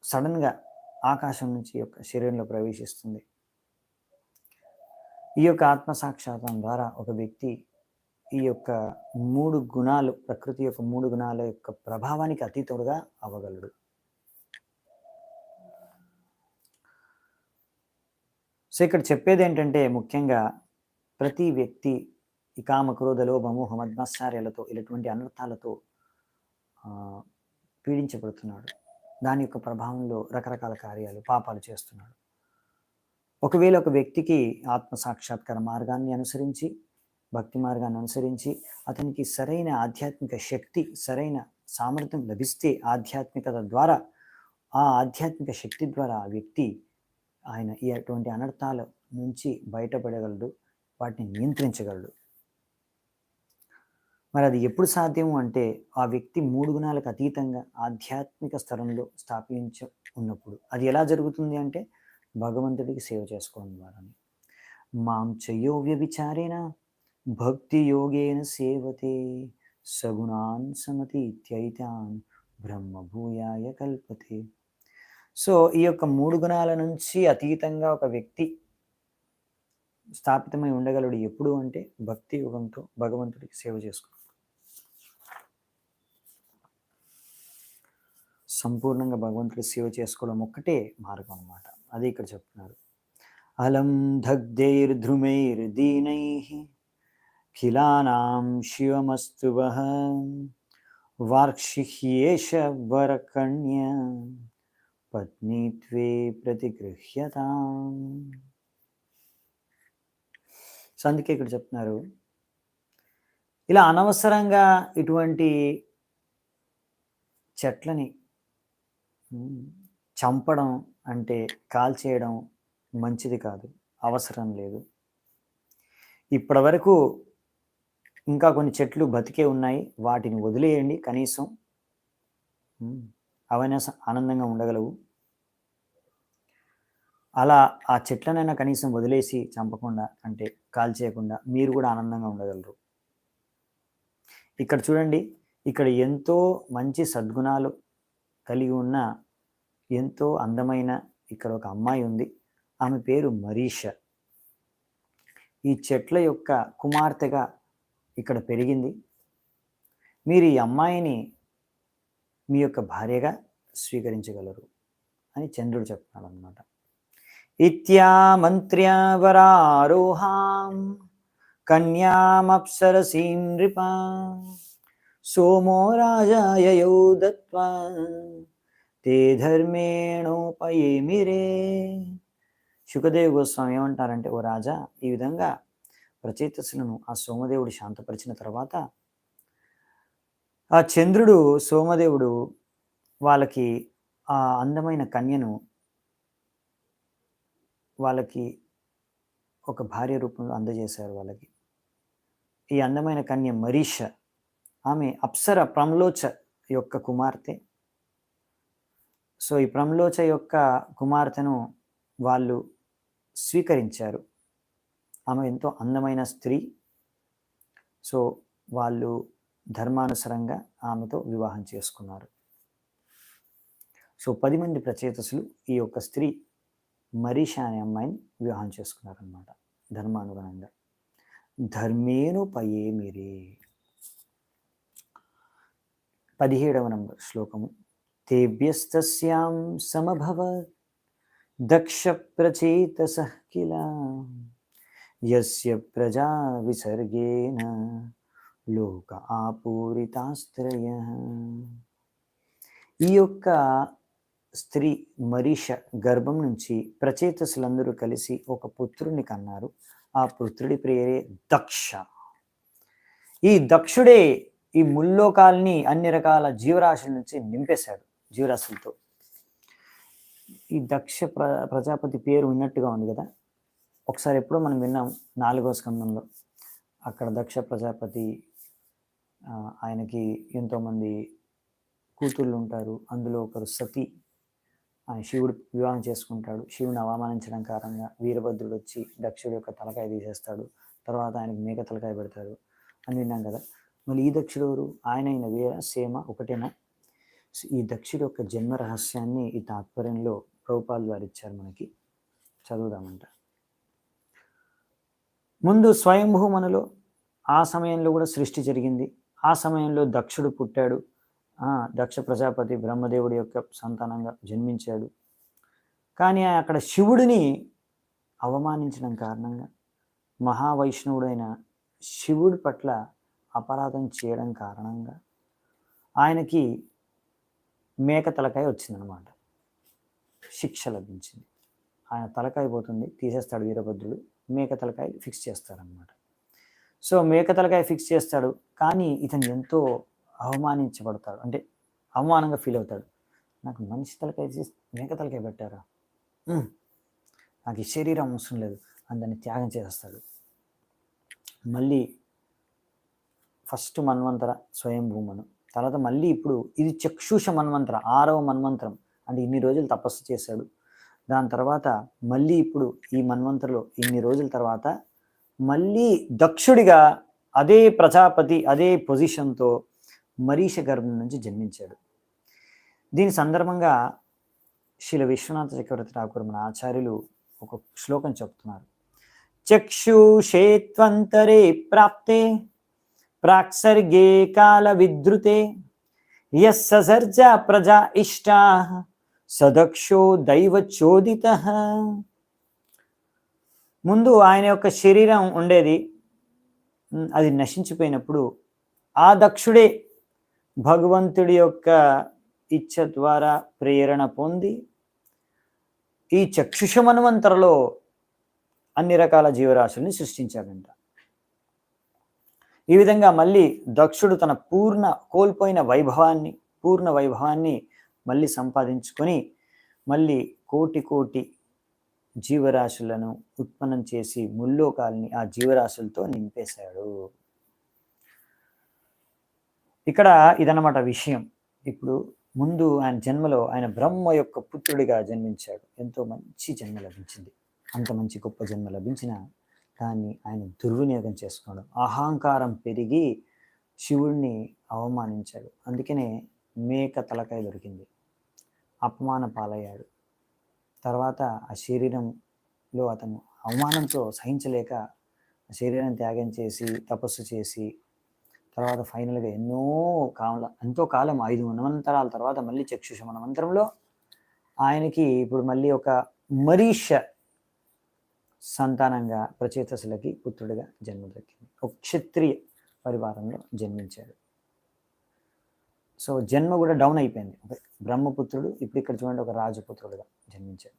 సడన్గా ఆకాశం నుంచి యొక్క శరీరంలో ప్రవేశిస్తుంది. ఈ యొక్క ఆత్మసాక్షాత్కారం ద్వారా ఒక వ్యక్తి ఈ యొక్క 3 గుణాలు, ప్రకృతి యొక్క 3 గుణాల యొక్క ప్రభావానికి అతీతుడుగా అవ్వగలడు. సో ఇక్కడ చెప్పేది ఏంటంటే, ముఖ్యంగా ప్రతి వ్యక్తి ఈ కామ, క్రోధ, లోభ, మోహ, మద్మాత్సర్యాలతో ఇలాంటి అనర్థాలతో పీడించబడుతున్నాడు. దాని యొక్క ప్రభావంలో రకరకాల కార్యాలు, పాపాలు చేస్తున్నాడు. ఒకవేళ ఒక వ్యక్తికి ఆత్మసాక్షాత్కార మార్గాన్ని అనుసరించి, భక్తి మార్గాన్ని అనుసరించి అతనికి సరైన ఆధ్యాత్మిక శక్తి, సరైన సామర్థ్యం లభిస్తే ఆధ్యాత్మికత ద్వారా, ఆ ఆధ్యాత్మిక శక్తి ద్వారా ఆ వ్యక్తి ఆయన ఇటువంటి అనర్థాల నుంచి బయటపడగలడు, వాటిని నియంత్రించగలడు. మరి అది ఎప్పుడు సాధ్యము అంటే, ఆ వ్యక్తి 3 గుణాలకు అతీతంగా ఆధ్యాత్మిక స్థలంలో ఉన్నప్పుడు. అది ఎలా జరుగుతుంది అంటే, భగవంతుడికి సేవ చేసుకోవడం ద్వారానే. మాం చయో వ్యభిచారేణ భక్తి యోగేన సేవతే సగుణాన్ సమతీత్యైతాన్ బ్రహ్మభూయాయ కల్పతే. సో ఈ యొక్క 3 గుణాల నుంచి అతీతంగా ఒక వ్యక్తి స్థాపితమై ఉండగలడు ఎప్పుడు అంటే, భక్తి యోగంతో భగవంతుడికి సేవ చేసుకో, సంపూర్ణంగా భగవంతుడికి సేవ చేసుకోవడం ఒక్కటే మార్గం అన్నమాట. అది ఇక్కడ చెప్తున్నారు. అలం దగ్ధైర్ధ్రుమైర్దీనైః ఖిలానాం శివమస్తువః వార్క్షిహ్యేష వరకన్య పత్నీత్వే ప్రతిగృహ్యతాం. సో అందుకే ఇక్కడ చెప్తున్నారు, ఇలా అనవసరంగా ఇటువంటి చెట్లని చంపడం అంటే, కాల్చేయడం మంచిది కాదు, అవసరం లేదు. ఇప్పటి వరకు ఇంకా కొన్ని చెట్లు బతికే ఉన్నాయి, వాటిని వదిలేయండి. కనీసం అవైనా ఆనందంగా ఉండగలవు. అలా ఆ చెట్లనైనా కనీసం వదిలేసి చంపకుండా, అంటే కాల్చేయకుండా మీరు కూడా ఆనందంగా ఉండగలరు. ఇక్కడ చూడండి, ఇక్కడ ఎంతో మంచి సద్గుణాలు కలిగి ఉన్న ఎంతో అందమైన ఇక్కడ ఒక అమ్మాయి ఉంది. ఆమె పేరు మరీష. ఈ చెట్ల యొక్క కుమార్తెగా ఇక్కడ పెరిగింది. మీరు ఈ అమ్మాయిని మీ యొక్క భార్యగా స్వీకరించగలరు అని చంద్రుడు చెప్తున్నాడు అన్నమాట. ఇత్యా మంత్ర్యావరారోహాం కన్యామప్సరసీం నృపా సోమో రాజాయయౌ దత్వా తే ధర్మేణోపయేమిరే శుకదేవ్ గోస్వామి ఏమంటారంటే, ఓ రాజా, ఈ విధంగా ప్రచేతసులను ఆ సోమదేవుడు శాంతపరిచిన తర్వాత ఆ చంద్రుడు సోమదేవుడు వాళ్ళకి ఆ అందమైన కన్యను వాళ్ళకి ఒక భార్య రూపంలో అందజేశారు వాళ్ళకి. ఈ అందమైన కన్య మరీష, ఆమె అప్సర ప్రమ్లోచ యొక్క కుమార్తె. సో ఈ ప్రమ్లోచ యొక్క కుమార్తెను వాళ్ళు స్వీకరించారు. ఆమె ఎంతో అందమైన స్త్రీ. సో వాళ్ళు ధర్మానుసారంగా ఆమెతో వివాహం చేసుకున్నారు. సో 10 మంది ప్రచేతసులు ఈ యొక్క స్త్రీ మరీష అనే అమ్మాయిని వివాహం చేసుకున్నారనమాట ధర్మానుగుణంగా. ధర్మేను పయేమిరే 17వ నంబర్ శ్లోకము. తేభ్యస్తస్యాం సమభవత్ దక్ష ప్రచేతసః కిల యస్య ప్రజా విసర్గేన లోక ఆపూరితాస్త్రయః. ఈ యొక్క స్త్రీ మరీష గర్భం నుంచి ప్రచేతసులందరూ కలిసి ఒక పుత్రుని కన్నారు. ఆ పుత్రుడి పేరే దక్ష. ఈ దక్షుడే ఈ ముల్లోకాల్ని అన్ని రకాల జీవరాశుల నుంచి నింపేశాడు జీవరాశులతో. ఈ దక్ష ప్రజాపతి పేరు విన్నట్టుగా ఉంది కదా. ఒకసారి ఎప్పుడో మనం విన్నాం 4వ స్కందంలో. అక్కడ దక్ష ప్రజాపతి ఆయనకి ఎంతోమంది కూతుళ్ళు ఉంటారు. అందులో ఒకరు సతి. ఆయన శివుడు వివాహం చేసుకుంటాడు. శివుని అవమానించడం కారణంగా వీరభద్రుడు వచ్చి దక్షుడి యొక్క తలకాయ తీసేస్తాడు. తర్వాత ఆయనకు మేక తలకాయ పెడతారు అని విన్నాం కదా. మళ్ళీ ఈ దక్షుడు ఎవరు? ఆయన వేరే సేమ ఒకటేనా? ఈ దక్షుడి యొక్క జన్మ రహస్యాన్ని ఈ తాత్పర్యంలో ప్రభుపాదులు వారు ఇచ్చారు మనకి. చదువుదామంట. ముందు స్వయంభూమనులో ఆ సమయంలో కూడా సృష్టి జరిగింది. ఆ సమయంలో దక్షుడు పుట్టాడు. దక్ష ప్రజాపతి బ్రహ్మదేవుడి యొక్క సంతానంగా జన్మించాడు. కానీ అక్కడ శివుడిని అవమానించడం కారణంగా మహావైష్ణవుడైన శివుడి పట్ల అపరాధం చేయడం కారణంగా ఆయనకి మేక తలకాయ వచ్చిందనమాట. శిక్ష లభించింది. ఆయన తలకాయ పోతుంది, తీసేస్తాడు వీరభద్రుడు. మేక తలకాయ ఫిక్స్ చేస్తారనమాట. సో మేక తలకాయ ఫిక్స్ చేస్తాడు. కానీ ఇతను ఎంతో అవమానించబడతాడు. అంటే అవమానంగా ఫీల్ అవుతాడు. నాకు మనిషి తలకాయ తీసి మేక తలకాయ పెట్టారా, నాకు ఈ శరీరం అవసరం లేదు అని దాన్ని త్యాగం చేస్తాడు. మళ్ళీ ఫస్ట్ మన్వంతర స్వయంభూమను, తర్వాత మళ్ళీ ఇప్పుడు ఇది చక్షుష మన్వంతర 6వ మన్వంతరం. అంటే ఇన్ని రోజులు తపస్సు చేశాడు. దాని తర్వాత మళ్ళీ ఇప్పుడు ఈ మన్వంతరలో ఇన్ని రోజుల తర్వాత మళ్ళీ దక్షుడిగా అదే ప్రజాపతి అదే పొజిషన్తో మరీష గర్భం నుంచి జన్మించాడు. దీని సందర్భంగా శ్రీల విశ్వనాథ చక్రవర్తి ఠాకూర్ మన ఆచార్యులు ఒక శ్లోకం చెప్తున్నారు. చక్షుషేత్వంతరే ప్రాప్తే ప్రాక్సర్గే కాల విద్రుతే యస్సర్జ ప్రజా ఇష్టా సదక్షో దైవచోదిత. ముందు ఆయన యొక్క శరీరం ఉండేది, అది నశించిపోయినప్పుడు ఆ దక్షుడే భగవంతుడి యొక్క ఇచ్ఛ ద్వారా ప్రేరణ పొంది ఈ చక్షుష మన్వంతరలో అన్ని రకాల జీవరాశుల్ని సృష్టించాడంట. ఈ విధంగా మళ్ళీ దక్షుడు తన కోల్పోయిన పూర్ణ వైభవాన్ని మళ్ళీ సంపాదించుకొని మళ్ళీ కోటి జీవరాశులను ఉత్పన్నం చేసి ముల్లోకాల్ని ఆ జీవరాశులతో నింపేశాడు. ఇక్కడ ఇదన్నమాట విషయం. ఇప్పుడు ముందు ఆయన జన్మలో ఆయన బ్రహ్మ యొక్క పుత్రుడిగా జన్మించాడు. ఎంతో మంచి జన్మ లభించింది. అంత మంచి గొప్ప జన్మ లభించిన దాన్ని ఆయన దుర్వినియోగం చేసుకున్నాడు. అహంకారం పెరిగి శివుడిని అవమానించాడు. అందుకనే మేక తలకాయ దొరికింది. అపమాన పాలయ్యాడు. తర్వాత ఆ శరీరంలో అతను అవమానంతో సహించలేక శరీరం త్యాగం చేసి తపస్సు చేసి తర్వాత ఫైనల్గా ఎంతో కాలం 5 మన్వంతరాల తర్వాత మళ్ళీ చక్షుష మన్వంతరంలో ఆయనకి ఇప్పుడు మళ్ళీ ఒక మరీష సంతానంగా ప్రచేతసులకి పుత్రుడిగా జన్మ దక్కింది. ఒక క్షత్రియ పరివారంలో జన్మించాడు. సో జన్మ కూడా డౌన్ అయిపోయింది. బ్రహ్మపుత్రుడు ఇప్పుడు ఇక్కడ చూడండి ఒక రాజపుత్రుడుగా జన్మించాడు.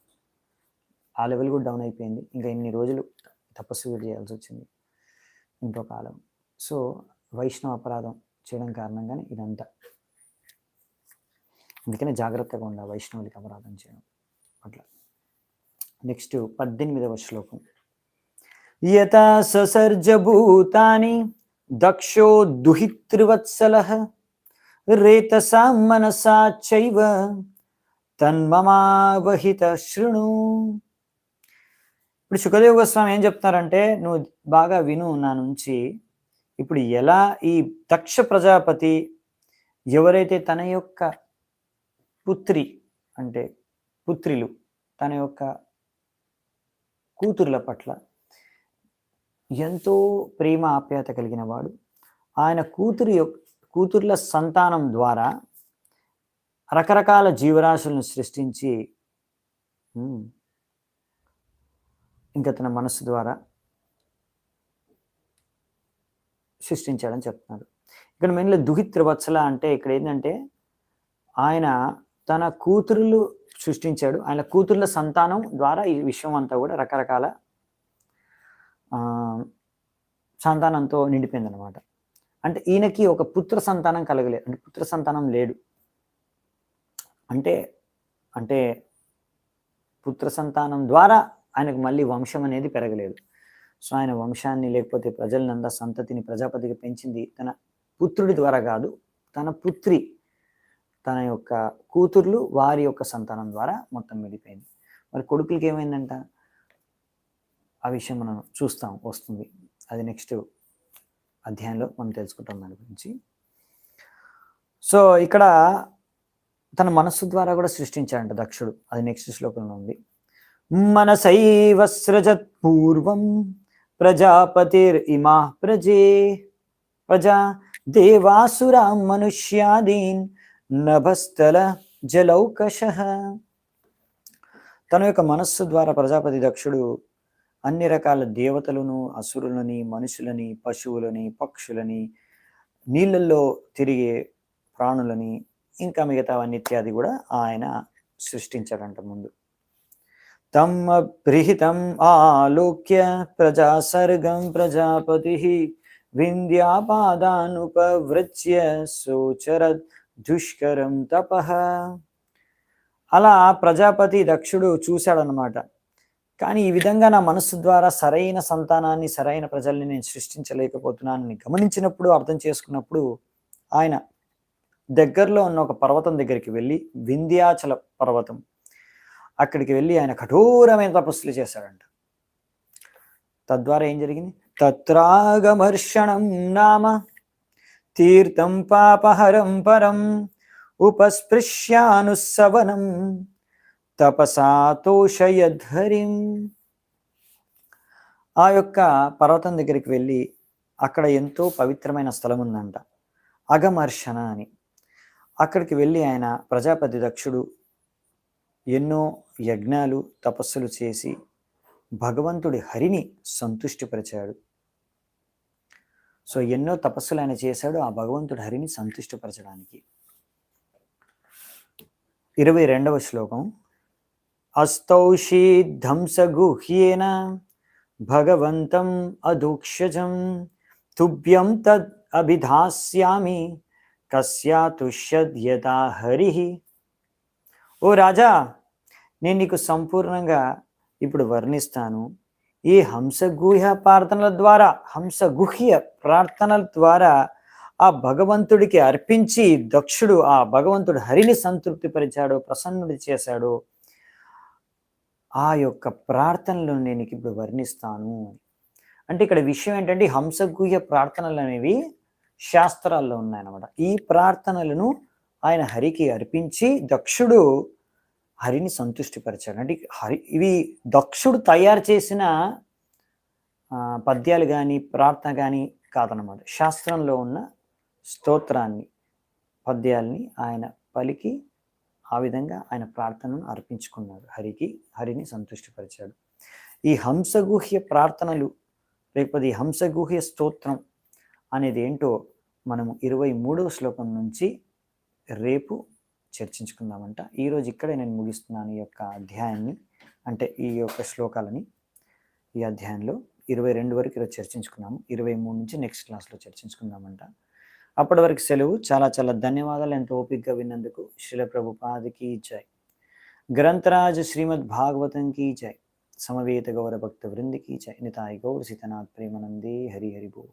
ఆ లెవెల్ కూడా డౌన్ అయిపోయింది. ఇంకా ఇన్ని రోజులు తపస్సు కూడా చేయాల్సి వచ్చింది ఇంకో కాలం. సో వైష్ణవ అపరాధం చేయడం కారణంగానే ఇదంతా. అందుకనే జాగ్రత్తగా ఉండాలి వైష్ణవులకి అపరాధం చేయడం అట్లా. నెక్స్ట్ 18వ శ్లోకం. యథా ససర్జ భూతాని దక్షో దుహితృవత్సలః రేతసా మనసా చైవ తన్మమావహిత శృణు. ఇప్పుడు సుఖదేవ గోస్వామి ఏం చెప్తున్నారంటే, నువ్వు బాగా విను నా నుంచి. ఇప్పుడు ఎలా ఈ దక్ష ప్రజాపతి ఎవరైతే తన యొక్క పుత్రి అంటే పుత్రులు, తన యొక్క కూతుర్ల పట్ల ఎంతో ప్రేమ ఆప్యాయత కలిగిన వాడు, ఆయన కూతుర్ల సంతానం ద్వారా రకరకాల జీవరాశులను సృష్టించి ఇంకా తన మనస్సు ద్వారా సృష్టించాడని చెప్తున్నాడు. ఇక్కడ మెయిన్గా దుహిత్రవత్సల అంటే ఇక్కడ ఏంటంటే ఆయన తన కూతురులు సృష్టించాడు. ఆయన కూతుర్ల సంతానం ద్వారా ఈ విశ్వం అంతా కూడా రకరకాల సంతానంతో నిండిపోయింది అనమాట. అంటే ఈయనకి ఒక పుత్ర సంతానం కలగలేదు, అంటే పుత్ర సంతానం లేడు. అంటే పుత్ర సంతానం ద్వారా ఆయనకు మళ్ళీ వంశం అనేది పెరగలేదు. సో ఆయన వంశాన్ని లేకపోతే ప్రజలనంతా సంతతిని ప్రజాపతిగా పెంచింది తన పుత్రుడి ద్వారా కాదు, తన పుత్రి, తన యొక్క కూతుర్లు వారి యొక్క సంతానం ద్వారా మొత్తం వెళ్ళిపోయింది. మరి కొడుకులకి ఏమైందంట, ఆ విషయం మనం చూస్తాం వస్తుంది. అది నెక్స్ట్ అధ్యాయంలో మనం తెలుసుకుంటాం దాని గురించి. సో ఇక్కడ తన మనస్సు ద్వారా కూడా సృష్టించాడంట దక్షుడు. అది నెక్స్ట్ శ్లోకంలో ఉంది. మనసైవ సృజత్ పూర్వం ప్రజాపతిర్ ఇమా ప్రజా దేవాసురా మనుష్యాదీన్ నభస్థల జలౌకషః. తన యొక్క మనస్సు ద్వారా ప్రజాపతి దక్షుడు అన్ని రకాల దేవతలను, అసురులని, మనుషులని, పశువులని, పక్షులని, నీళ్ళల్లో తిరిగే ప్రాణులని, ఇంకా మిగతావన్నీ ఇత్యాది కూడా ఆయన సృష్టించాడంట ముందు. తమ్ బృహితం ఆలోక్య ప్రజాసర్గం ప్రజాపతి వింధ్యాపాదానుపవృచ్య సోచరద్ దుష్కరం తపః. అలా ప్రజాపతి దక్షుడు చూశాడనమాట. కానీ ఈ విధంగా నా మనస్సు ద్వారా సరైన సంతానాన్ని, సరైన ప్రజల్ని నేను సృష్టించలేకపోతున్నానని గమనించినప్పుడు, అర్థం చేసుకున్నప్పుడు ఆయన దగ్గరలో ఉన్న ఒక పర్వతం దగ్గరికి వెళ్ళి, వింధ్యాచల పర్వతం, అక్కడికి వెళ్ళి ఆయన కఠోరమైన తపస్సులు చేశాడంట. తద్వారా ఏం జరిగింది? తత్రాగమర్షణం నామ తీర్థం పాపహరం పరం ఉపస్పృశ్యానుసవనం తపసాతోషయద్ధరిం. ఆ యొక్క పర్వతం దగ్గరికి వెళ్ళి అక్కడ ఎంతో పవిత్రమైన స్థలం ఉందంట, అగమర్షణ అని. అక్కడికి వెళ్ళి ఆయన ప్రజాపతి దక్షుడు ఎన్నో యజ్ఞాలు, తపస్సులు చేసి భగవంతుడి హరిని సంతుష్టిపరిచాడు. సో ఎన్నో తపస్సులు ఆయన చేశాడు ఆ భగవంతుడి హరిని సంతుష్టిపరచడానికి. 22వ శ్లోకం. అస్తౌషీద్ధంసగుహ్యేన భగవంతం అధూక్షజం తుభ్యం తద్ అభిధాస్యామి కస్యాతుష్యద్యతా హరిః. ఓ రాజా, నేను నీకు సంపూర్ణంగా ఇప్పుడు వర్ణిస్తాను. ఈ హంసగుహ్య ప్రార్థనల ద్వారా ఆ భగవంతుడికి అర్పించి దక్షుడు ఆ భగవంతుడు హరిని సంతృప్తిపరిచాడు, ప్రసన్నుడి చేశాడు. ఆ యొక్క ప్రార్థనలు నేను ఇప్పుడు వర్ణిస్తాను. అంటే ఇక్కడ విషయం ఏంటంటే, హంసగుహ్య ప్రార్థనలు అనేవి శాస్త్రాల్లో ఉన్నాయన్నమాట. ఈ ప్రార్థనలను ఆయన హరికి అర్పించి దక్షుడు హరిని సంతుష్టిపరిచాడు. అంటే ఇవి దక్షుడు తయారు చేసిన పద్యాలు కానీ ప్రార్థన కానీ కాదన్నమాట. శాస్త్రంలో ఉన్న స్తోత్రాన్ని, పద్యాల్ని ఆయన పలికి ఆ విధంగా ఆయన ప్రార్థనను అర్పించుకున్నాడు హరికి, హరిని సంతుష్టిపరిచాడు. ఈ హంసగుహ్య ప్రార్థనలు లేకపోతే ఈ హంసగుహ్య స్తోత్రం అనేది ఏంటో మనము 23వ శ్లోకం నుంచి రేపు చర్చించుకుందామంట. ఈరోజు ఇక్కడే నేను ముగిస్తున్నాను ఈ యొక్క అధ్యాయాన్ని, అంటే ఈ యొక్క శ్లోకాలని. ఈ అధ్యాయంలో 22 వరకు ఈరోజు చర్చించుకున్నాము. 23 నుంచి నెక్స్ట్ క్లాస్లో చర్చించుకుందామంట. అప్పటి వరకు సెలవు. చాలా చాలా ధన్యవాదాలు ఎంతో ఓపికగా విన్నందుకు. శ్రీల ప్రభుపాదికి జై. గ్రంథరాజ్ శ్రీమద్ భాగవతం की जय. समवेत गौर भक्त वृंद की जय. निताय गौर सीतनाथ प्रेमानंदे हरि हरि बोल.